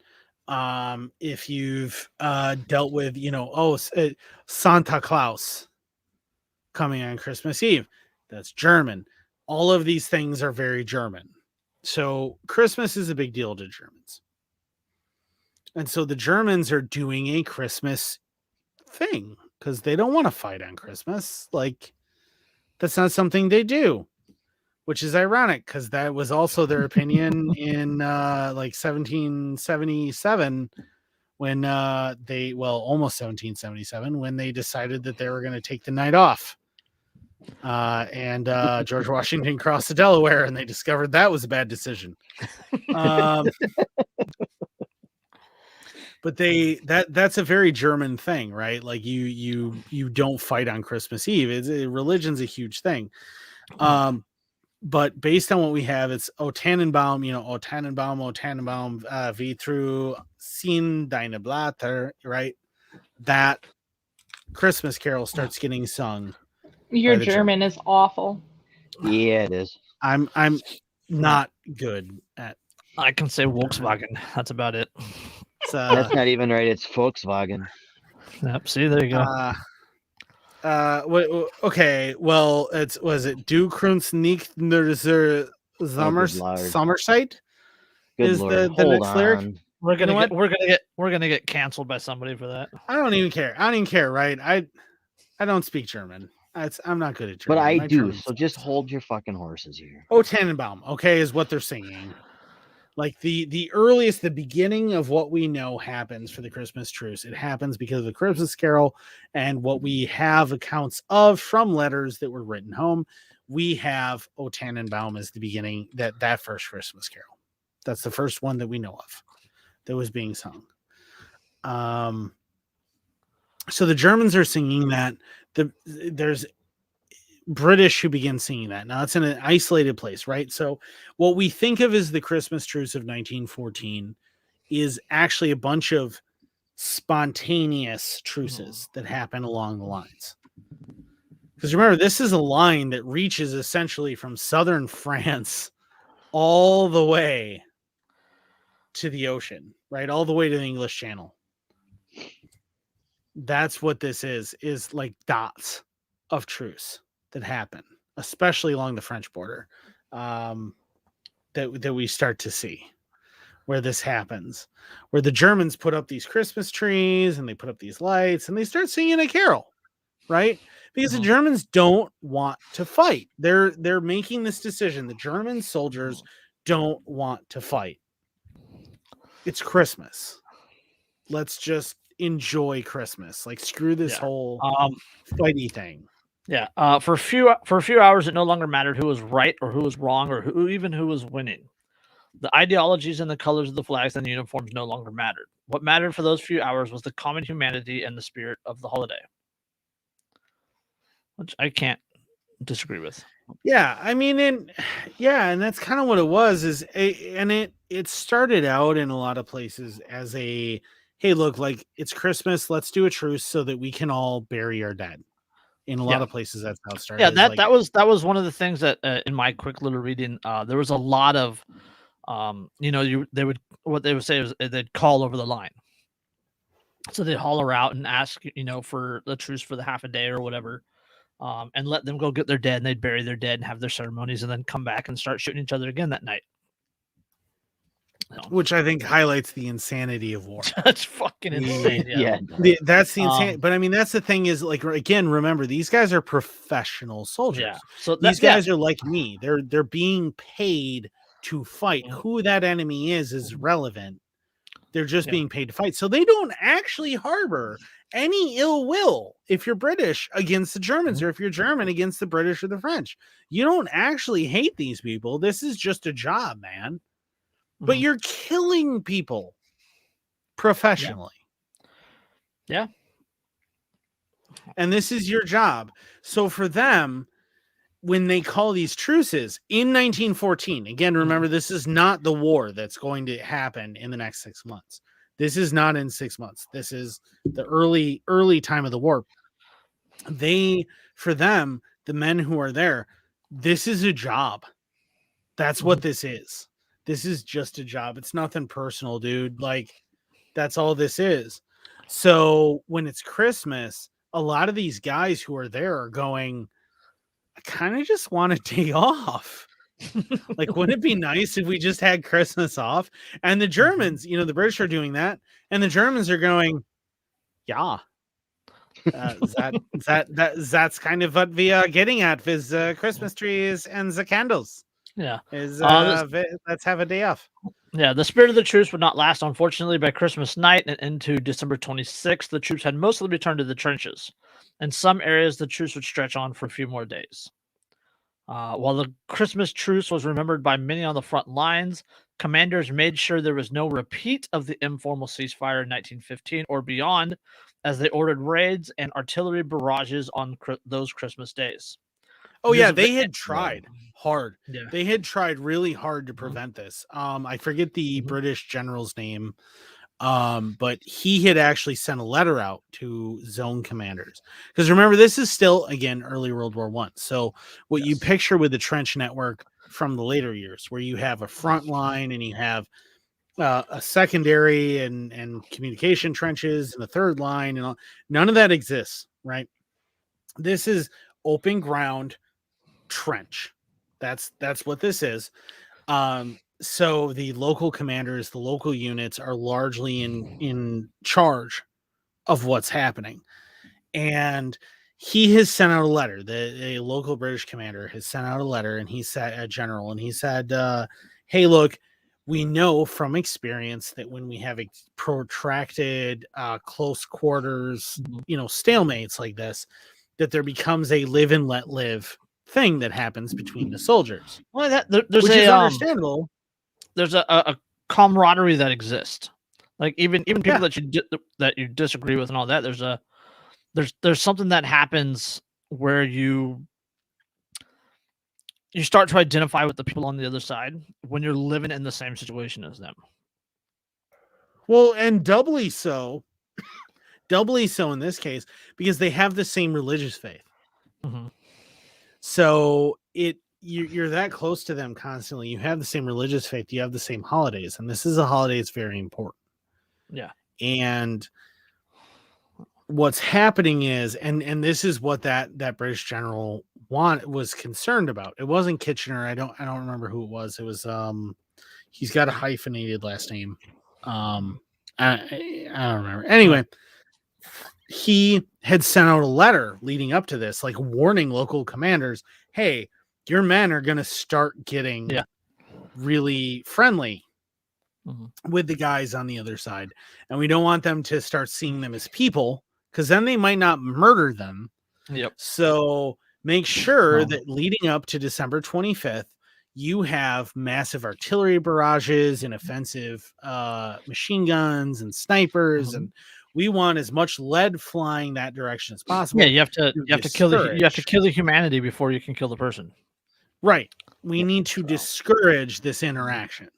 If you've dealt with, Santa Claus coming on Christmas Eve, that's German. All of these things are very German. So Christmas is a big deal to Germans. And so the Germans are doing a Christmas thing because they don't want to fight on Christmas. Like, that's not something they do, which is ironic because that was also their opinion in 1777 when almost 1777, when they decided that they were going to take the night off. And George Washington crossed the Delaware, and they discovered that was a bad decision. But that's a very German thing, right? Like you don't fight on Christmas Eve. Religion's a huge thing. But based on what we have, it's O Tannenbaum, O Tannenbaum, wie through Sin deine Blätter, right? That Christmas carol starts getting sung. Your German is awful. Yeah, it is. I'm not good at. I can say Volkswagen. That's about it. That's not even right. It's Volkswagen. Yep. See, there you go. Okay. Well, was it Du Kunst nicht nur zur Sommerzeit? Good Lord. The next lyric? We're gonna get canceled by somebody for that. I don't even care. Right? I don't speak German. I'm not good at German. But I do. So just hold your fucking horses here. O Tannenbaum, okay, is what they're singing. Like the earliest, the beginning of what we know happens for the Christmas Truce. It happens because of the Christmas Carol and what we have accounts of from letters that were written home. We have O Tannenbaum as the beginning, that first Christmas Carol. That's the first one that we know of that was being sung. So the Germans are singing that. There's British who begin singing that. Now it's in an isolated place, right? So what we think of as the Christmas Truce of 1914 is actually a bunch of spontaneous truces that happen along the lines. Because remember, this is a line that reaches essentially from southern France all the way to the ocean, right? All the way to the English Channel. That's what this is like dots of truce that happen, especially along the French border, that we start to see where this happens, where the Germans put up these Christmas trees and they put up these lights and they start singing a carol, right? Because the Germans don't want to fight. They're making this decision. The German soldiers don't want to fight. It's Christmas. Let's just enjoy Christmas. Like, screw this whole fighty thing. Yeah. For a few hours, it no longer mattered who was right or who was wrong or who was winning. The ideologies and the colors of the flags and the uniforms no longer mattered. What mattered for those few hours was the common humanity and the spirit of the holiday, which I can't disagree with. Yeah, I mean, and that's kind of what it was. It started out in a lot of places as a, hey, look, like, it's Christmas, let's do a truce so that we can all bury our dead. In a lot of places, that's how it started. Yeah, that was one of the things that in my quick little reading, there was a lot of, what they would say is they'd call over the line. So they holler out and ask, for the truce for the half a day or whatever, and let them go get their dead, and they'd bury their dead and have their ceremonies, and then come back and start shooting each other again that night. Which I think highlights the insanity of war. That's fucking insane. Yeah. That's the insane. But I mean, that's the thing is, like, again, remember, these guys are professional soldiers. Yeah. So these guys are like me. They're being paid to fight. Mhm. Who that enemy is relevant. They're just being paid to fight. So they don't actually harbor any ill will if you're British against the Germans, or if you're German against the British or the French. You don't actually hate these people. This is just a job, man. But you're killing people professionally. Yeah. And this is your job. So for them, when they call these truces in 1914, again, remember, this is not the war that's going to happen in the next 6 months. This is not in 6 months. This is the early time of the war. For them, the men who are there, this is a job. That's what this is. This is just a job. It's nothing personal, dude. Like, that's all this is. So when it's Christmas, a lot of these guys who are there are going, I kind of just want a day off. Like, wouldn't it be nice if we just had Christmas off? And the Germans, the British are doing that, and the Germans are going, yeah. That's kind of what we are getting at with Christmas trees and the candles. Yeah. Let's have a day off. Yeah, the spirit of the truce would not last, unfortunately. By Christmas night and into December 26th, the troops had mostly returned to the trenches. In some areas, the truce would stretch on for a few more days. While the Christmas truce was remembered by many on the front lines, commanders made sure there was no repeat of the informal ceasefire in 1915 or beyond, as they ordered raids and artillery barrages on those Christmas days. Oh, yeah, they had tried hard. Yeah. They had tried really hard to prevent this. I forget the British general's name, but he had actually sent a letter out to zone commanders. Because remember, this is still, again, early World War I. So what you picture with the trench network from the later years, where you have a front line and you have a secondary and communication trenches and a third line, and all, none of that exists, right? This is open ground trench. That's what this is. So the local commanders, the local units are largely in charge of what's happening. And he has sent out a letter. A local British commander has sent out a letter, and he said, a general, and he said, hey, look, we know from experience that when we have a protracted close quarters, stalemates like this, that there becomes a live and let live thing that happens between the soldiers. Well, there's which is understandable. There's a camaraderie that exists. Like even people that you disagree with and all that. There's something that happens where you start to identify with the people on the other side when you're living in the same situation as them. Well, and doubly so in this case, because they have the same religious faith. Mm-hmm. So you're that close to them constantly. You have the same religious faith. You have the same holidays, and this is a holiday that's very important. Yeah. And what's happening is, and this is what that British general was concerned about. It wasn't Kitchener. I don't remember who it was. It was he's got a hyphenated last name. I don't remember. Anyway, he had sent out a letter leading up to this, like warning local commanders, hey, your men are going to start getting really friendly with the guys on the other side. And we don't want them to start seeing them as people, because then they might not murder them. Yep. So make sure that leading up to December 25th, you have massive artillery barrages and offensive machine guns and snipers, and we want as much lead flying that direction as possible. Yeah, you have to kill the humanity before you can kill the person. Right. We need to discourage this interaction.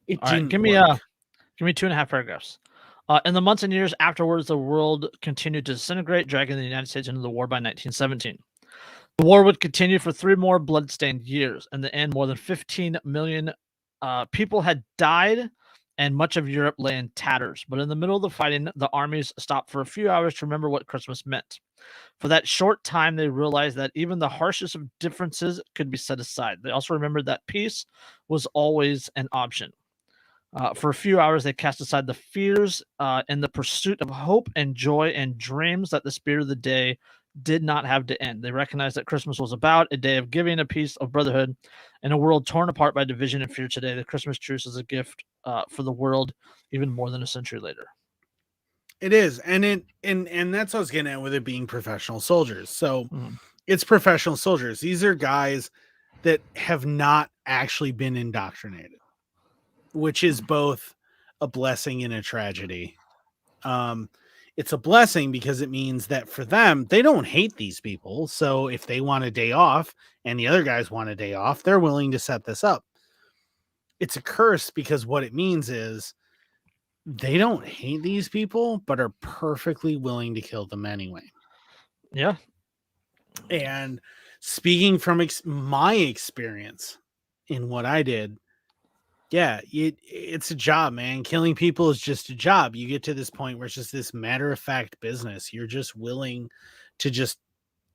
It didn't give me 2.5 paragraphs. In the months and years afterwards, the world continued to disintegrate, dragging the United States into the war by 1917. The war would continue for 3 more blood-stained years. In the end, more than 15 million people had died, and much of Europe lay in tatters. But in the middle of the fighting, the armies stopped for a few hours to remember what Christmas meant. For that short time, they realized that even the harshest of differences could be set aside. They also remembered that peace was always an option. For a few hours, they cast aside the fears in the pursuit of hope and joy and dreams that the spirit of the day did not have to end. They recognized that Christmas was about a day of giving, a peace of brotherhood. In a world torn apart by division and fear today, the Christmas truce is a gift for the world even more than a century later. It is, and that's what I was getting at with it being professional soldiers. So it's professional soldiers. These are guys that have not actually been indoctrinated, which is both a blessing and a tragedy. It's a blessing because it means that for them, they don't hate these people. So if they want a day off and the other guys want a day off, they're willing to set this up. It's a curse because what it means is they don't hate these people, but are perfectly willing to kill them anyway. Yeah. And speaking from my experience in what I did, yeah, it's a job, man. Killing people is just a job. You get to this point where it's just this matter-of-fact business. You're just willing to just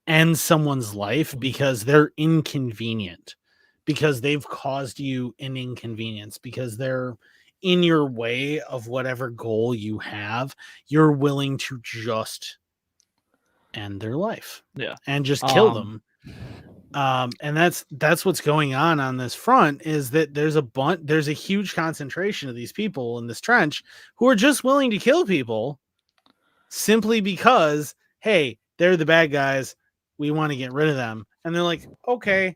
end someone's life because they're inconvenient, because they've caused you an inconvenience, because they're in your way of whatever goal you have. You're willing to just end their life, and just kill them. And that's what's going on this front, is that there's a huge concentration of these people in this trench who are just willing to kill people simply because, hey, they're the bad guys, we want to get rid of them. And they're like, okay,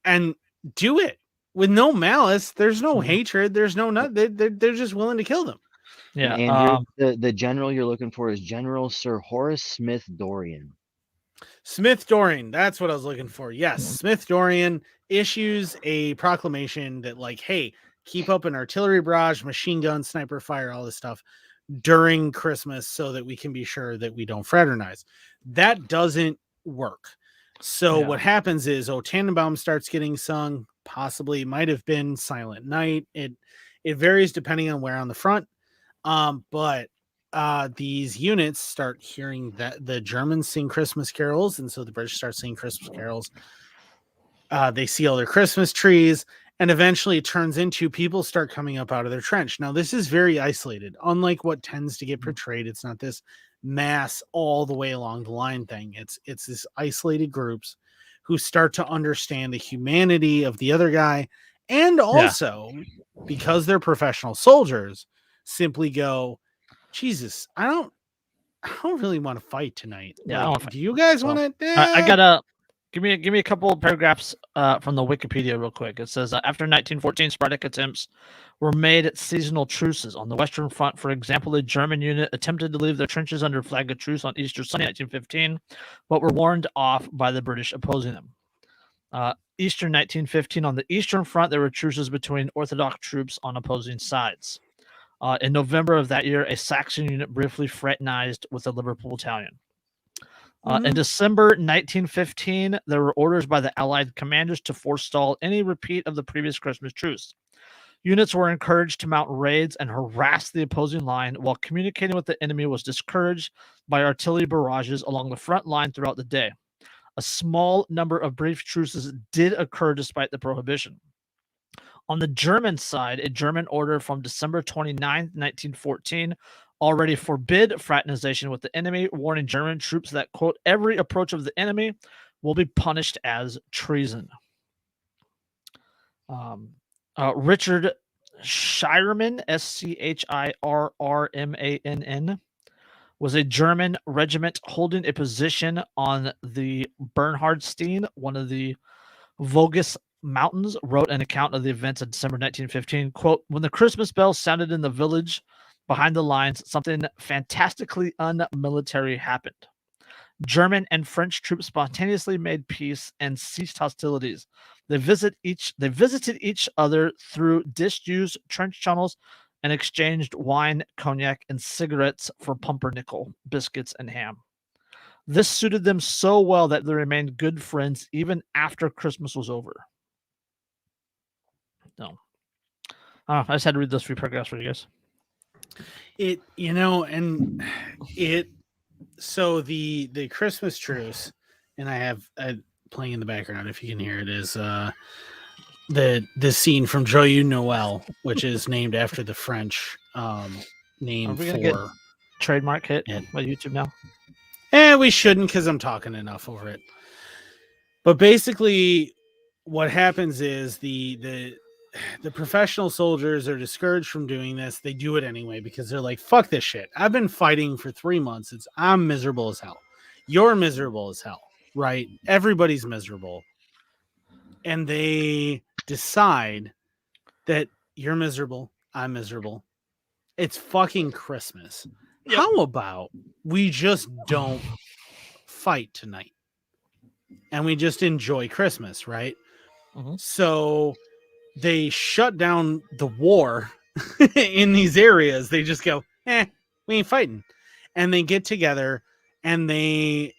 and do it with no malice. There's no hatred. There's no they're just willing to kill them. Yeah. Andrew, the general you're looking for is General Sir Horace Smith Dorrien. Smith Dorrien, that's what I was looking for. Yes, Smith Dorrien issues a proclamation that, like, hey, keep up an artillery barrage, machine gun, sniper fire, all this stuff during Christmas so that we can be sure that we don't fraternize. That doesn't work. So what happens is, O Tannenbaum starts getting sung, possibly, might have been Silent Night. It varies depending on where on the front. But these units start hearing that the Germans sing Christmas carols, and so the British start singing Christmas carols. They see all their Christmas trees, and eventually it turns into people start coming up out of their trench. Now, this is very isolated, unlike what tends to get portrayed. It's not this mass all the way along the line thing. It's this isolated groups who start to understand the humanity of the other guy, and also because they're professional soldiers, simply go, Jesus, I don't really want to fight tonight. Yeah, like, do you guys want to? I gotta give me a couple of paragraphs from the Wikipedia real quick. It says after 1914, sporadic attempts were made at seasonal truces on the Western Front. For example, a German unit attempted to leave their trenches under flag of truce on Easter Sunday, 1915, but were warned off by the British opposing them. Easter 1915, on the Eastern Front, there were truces between Orthodox troops on opposing sides. In November of that year, a Saxon unit briefly fraternized with the Liverpool Battalion. In December 1915, there were orders by the Allied commanders to forestall any repeat of the previous Christmas truce. Units were encouraged to mount raids and harass the opposing line, while communicating with the enemy was discouraged by artillery barrages along the front line throughout the day. A small number of brief truces did occur despite the prohibition. On the German side, a German order from December 29, 1914, already forbid fraternization with the enemy, warning German troops that, quote, every approach of the enemy will be punished as treason. Richard Schirrmann, Schirrmann, was a German regiment holding a position on the Bernhardstein, one of the Vosges Mountains, wrote an account of the events of December 1915. Quote, when the Christmas bells sounded in the village behind the lines, something fantastically unmilitary happened. German and French troops spontaneously made peace and ceased hostilities. They visited each other through disused trench tunnels and exchanged wine, cognac, and cigarettes for pumpernickel, biscuits, and ham. This suited them so well that they remained good friends even after Christmas was over. No. I just had to read those 3 paragraphs for you guys. So the Christmas Truce, and I have playing in the background, if you can hear it, is the scene from Joyeux Noel, which is named after the French name Are we gonna get for trademark hit by YouTube now? We shouldn't, because I'm talking enough over it. But basically, what happens is the professional soldiers are discouraged from doing this. They do it anyway because they're like, fuck this shit. I've been fighting for 3 months. I'm miserable as hell. You're miserable as hell, right? Everybody's miserable. And they decide that you're miserable. I'm miserable. It's fucking Christmas. Yep. How about we just don't fight tonight? And we just enjoy Christmas, right? Mm-hmm. So they shut down the war in these areas. They just go, we ain't fighting. And they get together and they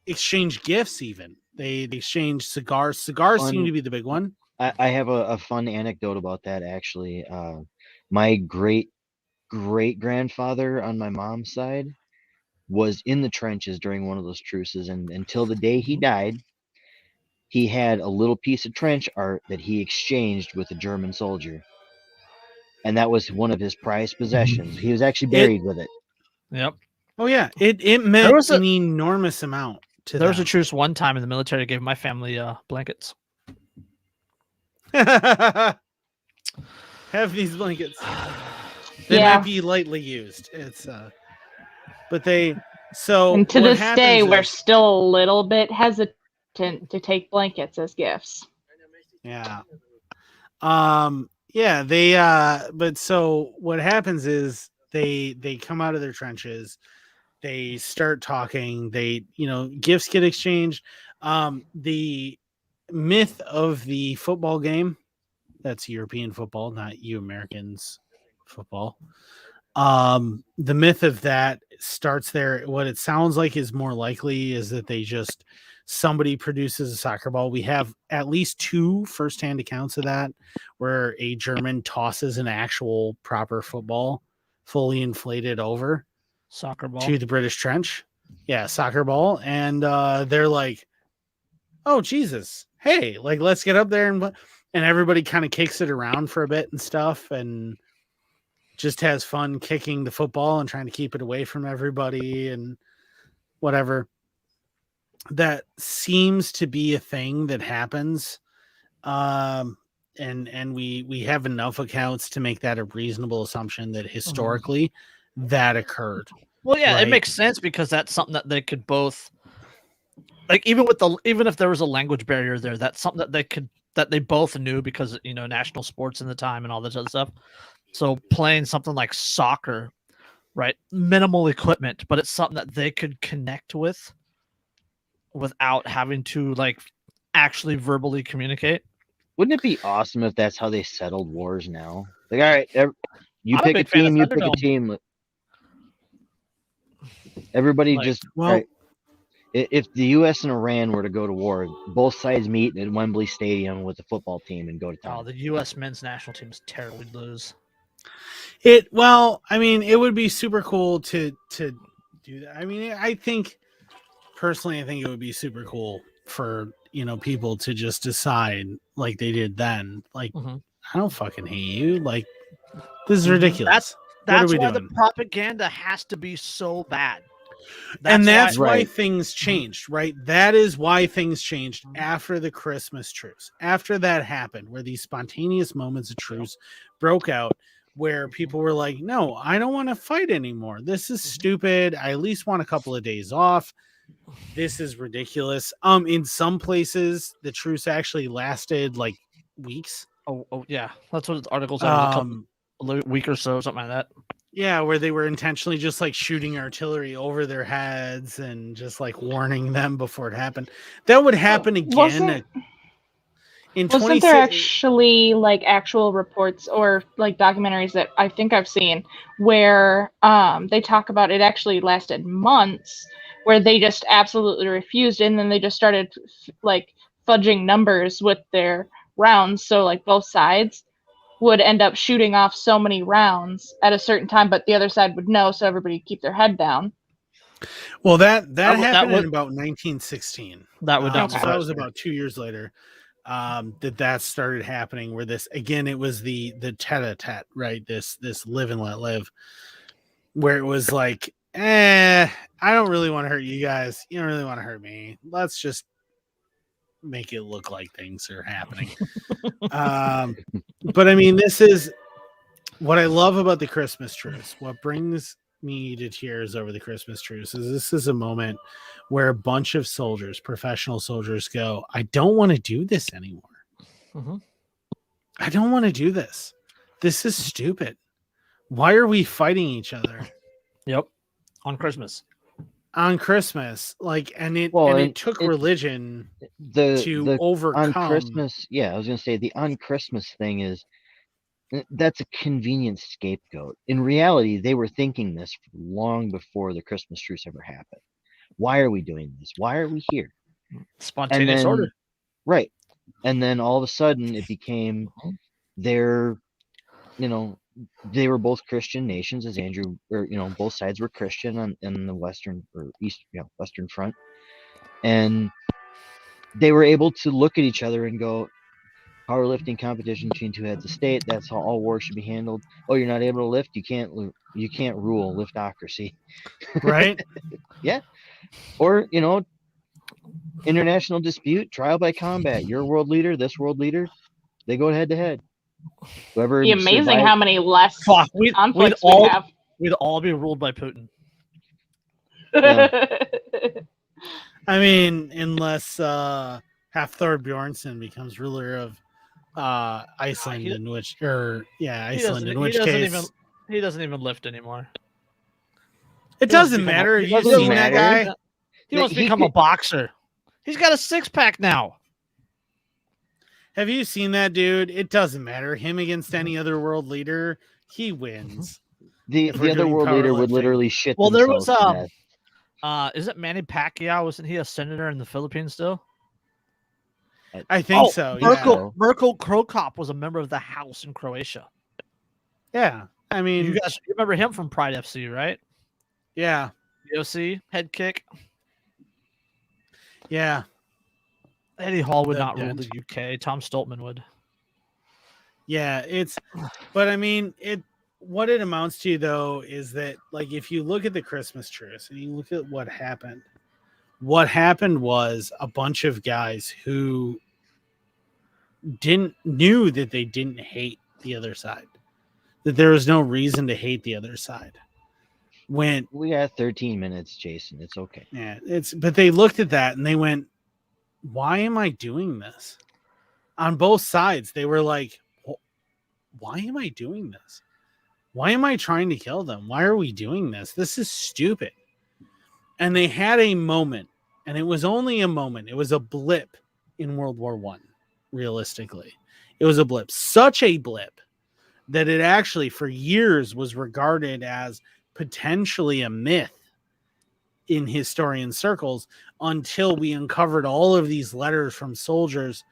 exchange gifts even. They exchange cigars. Cigars seem to be the big one. I have a fun anecdote about that, actually. My great-great-grandfather on my mom's side was in the trenches during one of those truces, and until the day he died, he had a little piece of trench art that he exchanged with a German soldier. And that was one of his prized possessions. He was actually buried with it. Yep. Oh, yeah. It meant an enormous amount to There was them. a truce one time in the military. I gave my family blankets. Have these blankets. They might be lightly used. It's but they and to this day we're still a little bit hesitant to take blankets as gifts. Yeah. Yeah, they but so what happens is they come out of their trenches, they start talking, they gifts get exchanged. The myth of the football game, that's European football, not you Americans football. The myth of that starts there. What it sounds like is more likely is that somebody produces a soccer ball. We have at least 2 firsthand accounts of that, where a German tosses an actual proper football, fully inflated over soccer ball to the British trench. Yeah, soccer ball. And they're like, oh, Jesus. Hey, like, let's get up there. And everybody kind of kicks it around for a bit and stuff, and just has fun kicking the football and trying to keep it away from everybody and whatever. That seems to be a thing that happens. And we have enough accounts to make that a reasonable assumption that historically that occurred. Well, yeah, right? It makes sense because that's something that they could both, like, even if there was a language barrier there, that's something that they both knew because national sports in the time and all this other stuff. So playing something like soccer, right? Minimal equipment, but it's something that they could connect with without having to actually verbally communicate. Wouldn't it be awesome if that's how they settled wars now? Like, all right, you pick a team, you pick a team. Everybody right. If the U.S. and Iran were to go to war, both sides meet at Wembley Stadium with the football team and go to town. Oh, the U.S. men's national team is terribly lose. Well, I mean, it would be super cool to do that. I mean, I think it would be super cool for people to just decide like they did then. Like, I don't fucking hate you. Like, this is ridiculous. That's why the propaganda has to be so bad. That's why things changed, right? That is why things changed after the Christmas truce. After that happened, where these spontaneous moments of truce broke out, where people were like, no, I don't want to fight anymore. This is stupid. I at least want a couple of days off. This is ridiculous. In some places, the truce actually lasted like weeks. Oh yeah. That's what the article said. A week or so, something like that. Yeah, where they were intentionally just like shooting artillery over their heads and just like warning them before it happened. That would happen again. Wasn't there actually like actual reports or like documentaries that I think I've seen where they talk about it actually lasted months, where they just absolutely refused, and then they just started like fudging numbers with their rounds, so like both sides would end up shooting off so many rounds at a certain time, but the other side would know, so everybody would keep their head down. Well, that happened in about 1916. That would not so that was about 2 years later that started happening. Where this again, it was the tete-a-tete, right? This live and let live, where it was like, I don't really want to hurt you guys. You don't really want to hurt me. Let's just make it look like things are happening. But I mean, this is what I love about the Christmas truce. What brings me to tears over the Christmas truce is this is a moment where a bunch of soldiers, professional soldiers, go, I don't want to do this anymore. Mm-hmm. I don't want to do this. This is stupid. Why are we fighting each other? Yep. On Christmas. Like, and it took religion to overcome. On Christmas, I was gonna say the on Christmas thing is that's a convenient scapegoat. In reality, they were thinking this long before the Christmas truce ever happened. Why are we doing this? Why are we here? Spontaneous order. Right. And then all of a sudden it became they were both Christian nations, as Andrew, or both sides were Christian in the Western or East, Western Front. And they were able to look at each other and go, powerlifting competition between two heads of state. That's how all war should be handled. Oh, you're not able to lift? You can't rule. Liftocracy. Right? Yeah. Or, international dispute, trial by combat. You're world leader, this world leader. They go head to head. Whoever it's amazing survived, how many less conflicts we have. We'd all be ruled by Putin. Yeah. I mean, unless Hafthor Bjornsson becomes ruler of Iceland, in which case he doesn't even lift anymore. It doesn't matter. Have you seen that guy? He wants to become a boxer. He's got a 6-pack now. Have you seen that dude? It doesn't matter. Him against any other world leader, he wins. The other world leader would literally shit themselves. There was is it Manny Pacquiao? Wasn't he a senator in the Philippines still? I think so. Mirko Krokop was a member of the House in Croatia. Yeah, I mean, you remember him from Pride FC, right? Yeah, DOC head kick. Yeah, Eddie Hall would not rule the UK. Tom Stoltman would. Yeah, but I mean, what it amounts to though is that, like, if you look at the Christmas truce and you look at what happened was a bunch of guys who knew that they didn't hate the other side, that there was no reason to hate the other side. We got 13 minutes, Jason. It's okay. Yeah, but they looked at that and they went, why am I doing this? On both sides, they were like, why am I doing this? Why am I trying to kill them? Why are we doing this? This is stupid. And they had a moment, and it was only a moment. It was a blip in World War I, realistically. It was a blip. Such a blip that it actually, for years, was regarded as potentially a myth in historian circles until we uncovered all of these letters from soldiers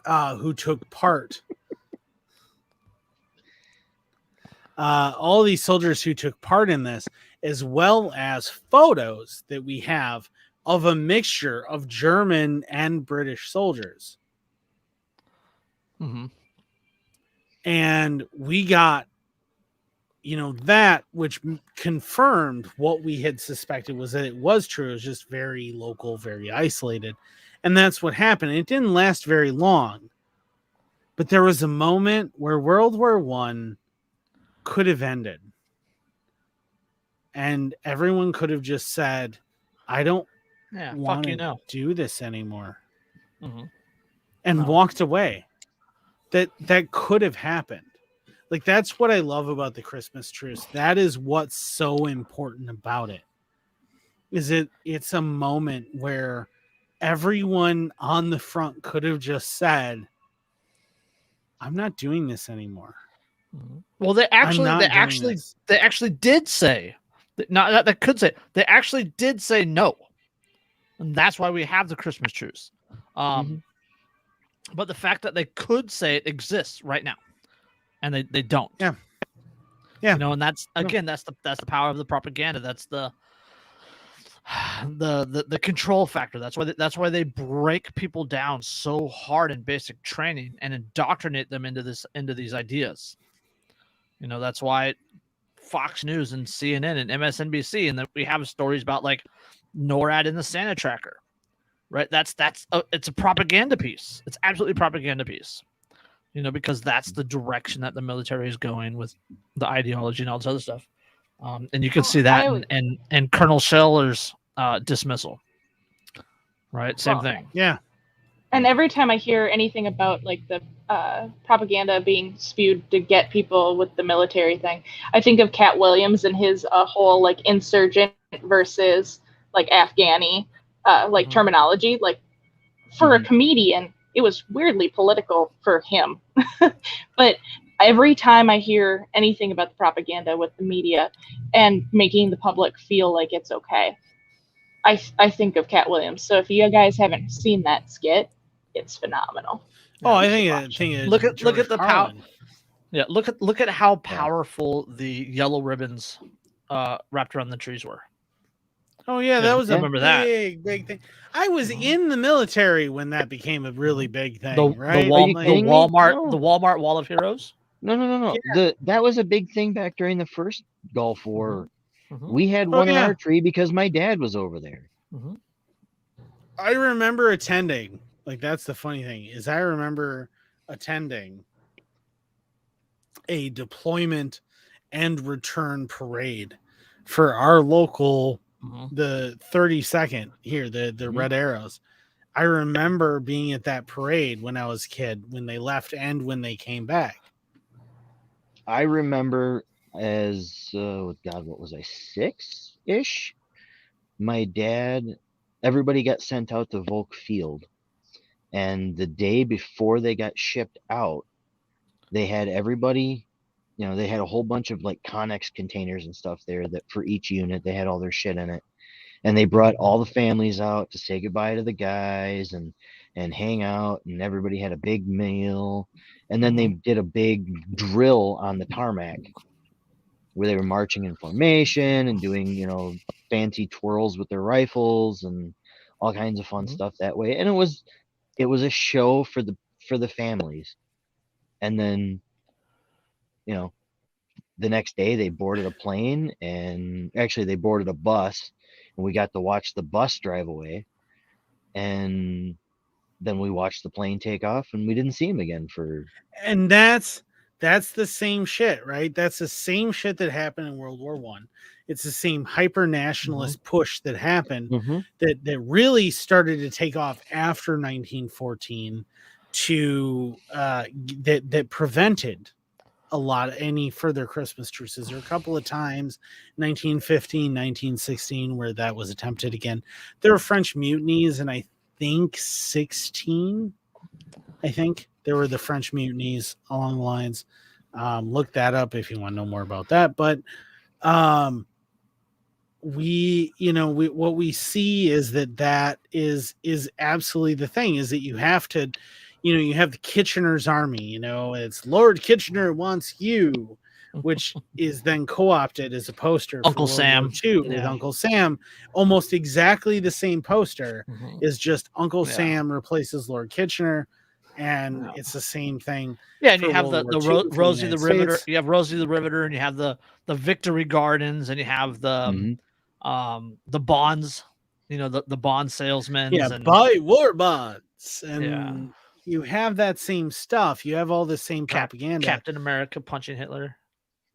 who took part. All these soldiers who took part in this, as well as photos that we have of a mixture of German and British soldiers. Mm-hmm. And we got, that which confirmed what we had suspected was that it was true. It was just very local, very isolated. And that's what happened. It didn't last very long. But there was a moment where World War I could have ended. And everyone could have just said, I don't want to do this anymore. Mm-hmm. And walked away. That could have happened. Like, that's what I love about the Christmas truce. That is what's so important about it. It's a moment where everyone on the front could have just said, I'm not doing this anymore. Well, they actually did say, they actually did say no. And that's why we have the Christmas truce. but the fact that they could say it exists right now, and they don't. Yeah. Yeah. And that's again, that's the power of the propaganda. That's the control factor. That's why they break people down so hard in basic training and indoctrinate them into these ideas. That's why Fox News and CNN and MSNBC, and then we have stories about like NORAD and the Santa tracker, right? It's a propaganda piece. It's absolutely a propaganda piece, because that's the direction that the military is going with the ideology and all this other stuff. And you can see that in Colonel Scheller's dismissal, right? Same thing. Yeah. And every time I hear anything about like the propaganda being spewed to get people with the military thing, I think of Cat Williams and his whole like insurgent versus like Afghani terminology. Like for a comedian, it was weirdly political for him. But every time I hear anything about the propaganda with the media and making the public feel like it's okay, I think of Cat Williams. So if you guys haven't seen that skit, it's phenomenal. Oh, I think look at the power. Yeah, look at how powerful the yellow ribbons wrapped around the trees were. Oh yeah, that was a big thing. I was in the military when that became a really big thing, right? The Walmart Wall of Heroes. No. Yeah. That was a big thing back during the first Gulf War. We had one in our tree because my dad was over there. I remember attending. Like, that's the funny thing, is I remember attending a deployment and return parade for our local, the 32nd here, the Red Arrows. I remember being at that parade when I was a kid, when they left and when they came back. I remember as, what was I, 6-ish? My dad, everybody got sent out to Volk Field. And the day before they got shipped out, they had everybody, they had a whole bunch of like Connex containers and stuff there that for each unit, they had all their shit in it. And they brought all the families out to say goodbye to the guys and hang out. And everybody had a big meal. And then they did a big drill on the tarmac where they were marching in formation and doing, fancy twirls with their rifles and all kinds of fun stuff that way. And it was a show for the families. And then, the next day they boarded a plane, and actually they boarded a bus, and we got to watch the bus drive away. And then we watched the plane take off, and we didn't see him again and that's the same shit, right? That's the same shit that happened in World War I. It's the same hyper nationalist push that happened that really started to take off after 1914 that prevented any further Christmas truces. There were a couple of times, 1915, 1916, where that was attempted again. There were French mutinies, and I think 16. I think there were the French mutinies along the lines. Look that up if you want to know more about that. But what we see is that is absolutely the thing, is that you have to, you have the Kitchener's army, it's Lord Kitchener wants you, which is then co-opted as a poster Uncle for Sam with Uncle Sam. Almost exactly the same poster is just Uncle Sam replaces Lord Kitchener. And it's the same thing. Yeah, and you have the Rosie the Riveter. You have Rosie the Riveter, and you have the Victory Gardens, and you have the bonds. The bond salesmen. Yeah, buy war bonds, and you have that same stuff. You have all the same propaganda. Captain America punching Hitler.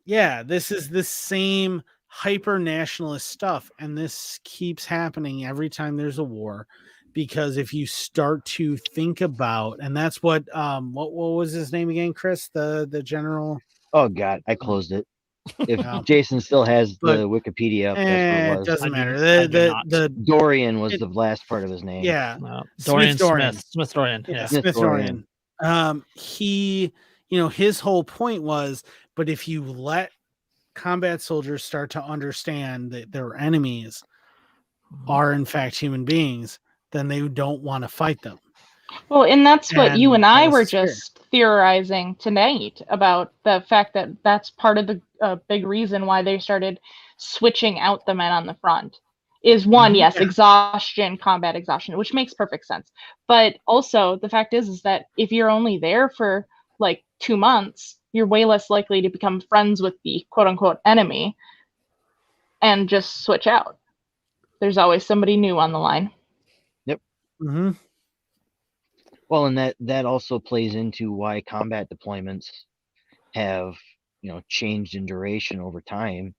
Yeah, this is the same hyper nationalist stuff, and this keeps happening every time there's a war. Because if you start to think about, and that's what was his name again, Chris, the general? Oh God, I closed it. If Jason still has the Wikipedia up, that's what it was. It doesn't matter. The Dorian was the last part of his name. Yeah, Dorian Smith. Smith Dorian. Yeah, Smith Dorian. He, his whole point was, but if you let combat soldiers start to understand that their enemies are in fact human beings, then they don't want to fight them. Well, and that's what you and I were fair. just theorizing tonight about the fact that that's part of the big reason why they started switching out the men on the front. Is one, yes, exhaustion, combat exhaustion, which makes perfect sense. But also the fact is that if you're only there for like 2 months, you're way less likely to become friends with the quote unquote enemy and just switch out. There's always somebody new on the line. Yep. Mm-hmm. Well, and that also plays into why combat deployments have, changed in duration over time.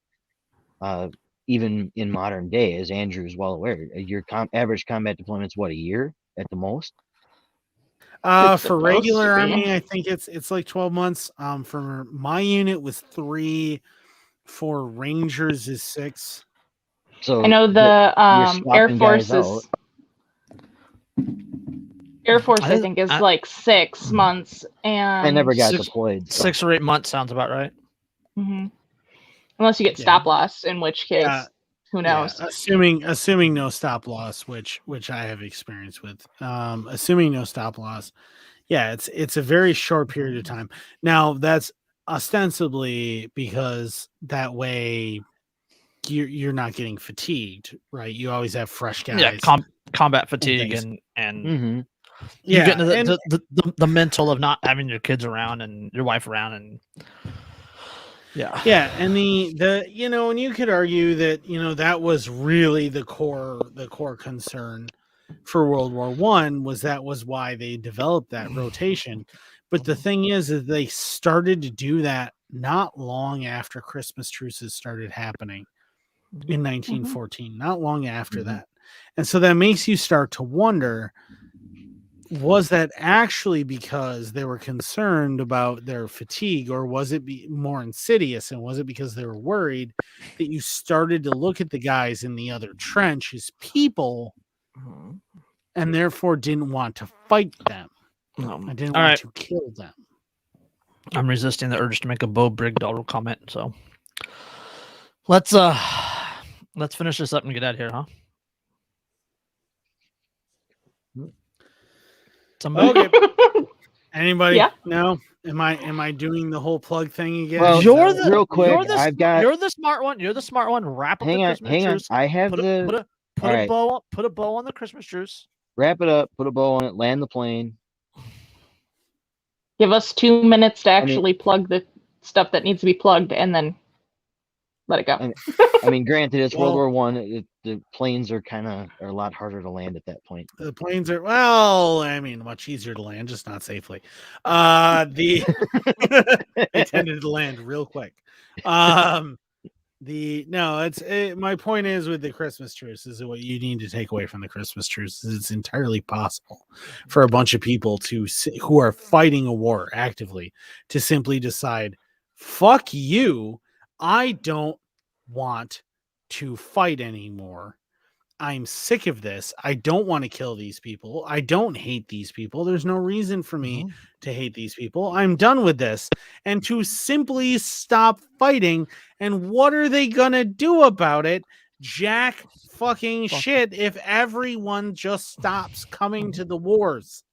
Even in modern day, as Andrew is well aware, your average combat deployment's what, a year at the most? For regular army, I think it's like 12 months. For my unit was 3. For Rangers is 6. So I know the Air Force is. Air Force, I think, is like 6 months, and I never got deployed. So. 6 or 8 months sounds about right. Mm-hmm. Unless you get stop loss, in which case, who knows? Assuming no stop loss, which I have experience with. Assuming no stop loss, it's a very short period of time. Now that's ostensibly because that way you're not getting fatigued, right? You always have fresh guys. Yeah, combat fatigue and mm-hmm. you get into the mental of not having your kids around and your wife around and and the and you could argue that that was really the core concern for World War was why they developed that rotation. But the thing is they started to do that not long after Christmas truces started happening in 1914, not long after that. And so that makes you start to wonder, was that actually because they were concerned about their fatigue, or was it more insidious? And was it because they were worried that you started to look at the guys in the other trench as people and therefore didn't want to fight them? I didn't want to kill them. I'm resisting the urge to make a Bo Brigdahl comment, so let's finish this up and get out of here, huh? Somebody? Okay. Anybody? Yeah. No? Am I doing the whole plug thing again? Well, real quick. You're the smart one. You're the smart one. Wrap up the Christmas truce. I have put a bow on the Christmas truce. Wrap it up. Put a bow on it. Land the plane. Give us 2 minutes to actually plug the stuff that needs to be plugged, and then let it go. Granted, it's World War I. The planes are a lot harder to land at that point. The planes are much easier to land, just not safely. They tended to land real quick. My point is with the Christmas truce is that what you need to take away from the Christmas truce is it's entirely possible for a bunch of people who are fighting a war actively to simply decide, fuck you, I don't want to fight anymore. I'm sick of this. I don't want to kill these people. I don't hate these people. There's no reason for me to hate these people. I'm done with this. And to simply stop fighting. And what are they going to do about it? Jack fucking shit if everyone just stops coming to the wars.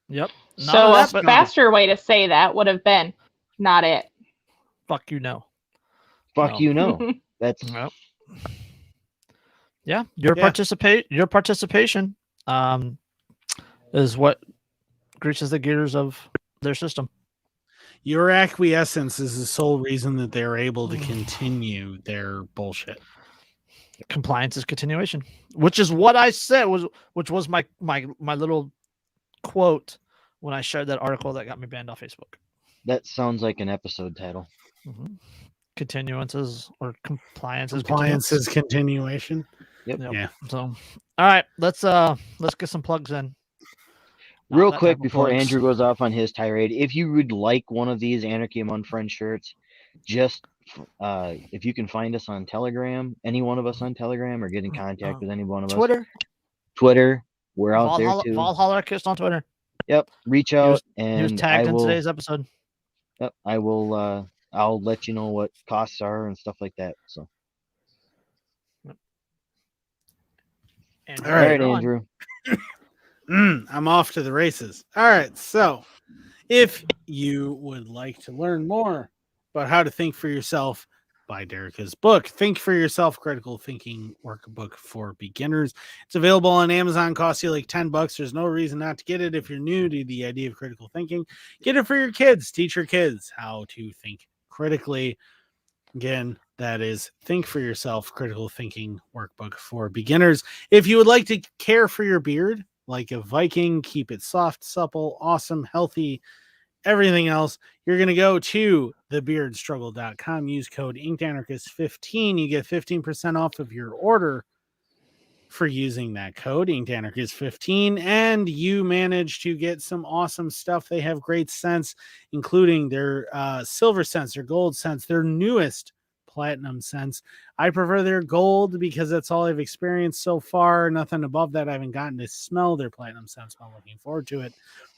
Yep. So a faster way to say that would have been not it. Fuck you, no. Fuck you, no. That's your participation is what greases the gears of their system. Your acquiescence is the sole reason that they're able to continue their bullshit. Compliance is continuation, which is what I said which was my little quote when I shared that article that got me banned off Facebook. That sounds like an episode title. Continuances or compliance is continuation. Yep. Yeah. So, all right, let's get some plugs in. Real quick before Andrew goes off on his tirade, if you would like one of these Anarchy Among Friends shirts, just if you can find us on Telegram, any one of us on Telegram, or get in contact with any one of us. Twitter, we're out there too. Valhallarchist on Twitter. Yep, reach out he was tagged in today's episode. Yep, I will. I'll let you know what costs are and stuff like that. So. All right, Andrew. I'm off to the races. All right. So if you would like to learn more about how to think for yourself, buy Derica's book, Think for Yourself, Critical Thinking Workbook for Beginners. It's available on Amazon, costs you like $10. There's no reason not to get it if you're new to the idea of critical thinking. Get it for your kids. Teach your kids how to think critically. Again, that is Think for Yourself, Critical Thinking Workbook for Beginners. If you would like to care for your beard like a Viking, keep it soft, supple, awesome, healthy, everything else, you're going to go to thebeardstruggle.com. Use code InkedAnarchist15. You get 15% off of your order for using that code, InkedAnarchist15. And you manage to get some awesome stuff. They have great scents, including their silver scents, their gold scents, their newest platinum scents. I prefer their gold because that's all I've experienced so far. Nothing above that. I haven't gotten to smell their platinum scents, but I'm looking forward to it.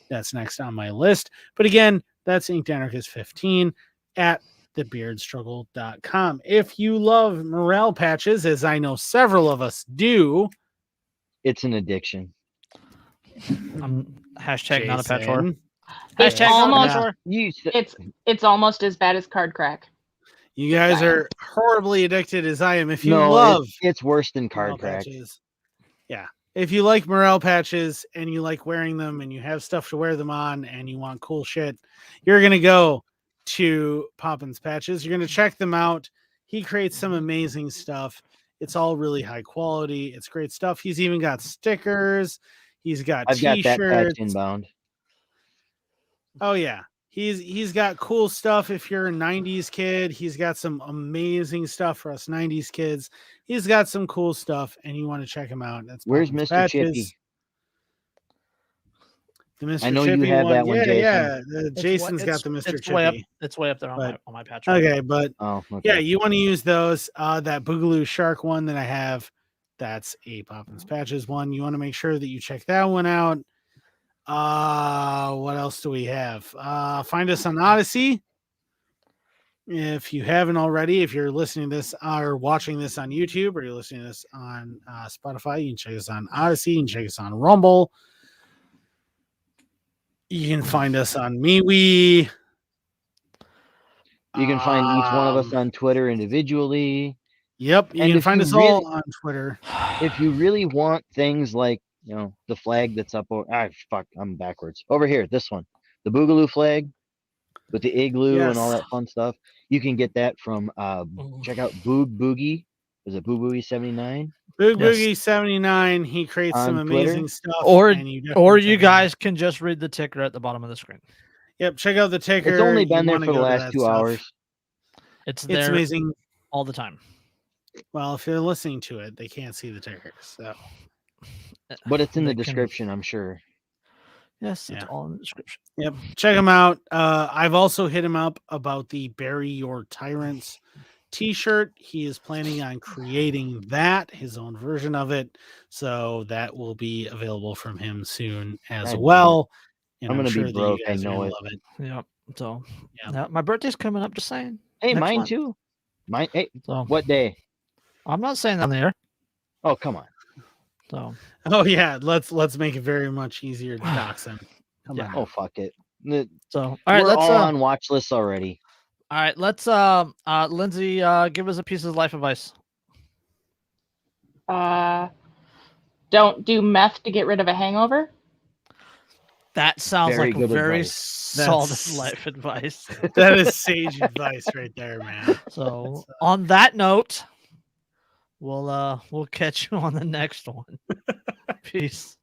That's next on my list. But again, that's Inked Anarchist 15 at thebeardstruggle.com. If you love morale patches, as I know several of us do, it's an addiction. Hashtag not a patch whore. It's Hashtag almost not a patch whore. It's almost as bad as card crack. You guys are horribly addicted as I am. If you love it's worse than card crack. Patches, yeah. If you like morale patches and you like wearing them and you have stuff to wear them on and you want cool shit, you're going to go to Poppins Patches. You're going to check them out. He creates some amazing stuff. It's all really high quality. It's great stuff. He's even got stickers. He's got t-shirts. I've got that patch inbound. Oh yeah. He's got cool stuff if you're a 90s kid. He's got some amazing stuff for us 90s kids. He's got some cool stuff, and you want to check him out. That's Where's Mr. Patches. Chippy? The Mr. I know Chippy you have one. that one, Jason. Yeah. Jason's got the Mr. Chippy. It's way up there on my patch. Okay, but okay. Yeah, you want to use those. That Boogaloo Shark one that I have, that's a Poppins Patches one. You want to make sure that you check that one out. What else do we have? Find us on Odyssey. If you haven't already, if you're listening to this or watching this on YouTube or you're listening to this on Spotify, you can check us on Odyssey. You can check us on Rumble. You can find us on MeWe. You can find each one of us on Twitter individually. Yep, you can find us all on Twitter. If you really want things like, the flag that's up over, I'm backwards. Over here, this one. The Boogaloo flag with the igloo and all that fun stuff. You can get that from check out Boog Boogie. Is it Boog Boogie 79? Boog Boogie 79. He creates some amazing stuff. Or you guys can just read the ticker at the bottom of the screen. Yep, check out the ticker. It's only been there for the last 2 hours. It's there amazing all the time. Well, if you're listening to it, they can't see the ticker. So, but it's in the description, I'm sure. Yes, it's all in the description. Yep, check him out. I've also hit him up about the Bury Your Tyrants t-shirt. He is planning on creating that, his own version of it. So that will be available from him soon as well. And I'm going to be broke. I know it. Love it. Yep. So my birthday's coming up, just saying. Hey, mine too. Hey, what day? I'm not saying on the air. Oh, come on. So. Oh yeah, let's make it very much easier to dox him. Come on. Oh fuck it. So all right, we're all on watch lists already. All right, let's Lindsay, give us a piece of life advice. Don't do meth to get rid of a hangover. That sounds like very solid life advice. That is sage advice right there, man. So on that note, we'll catch you on the next one. Peace.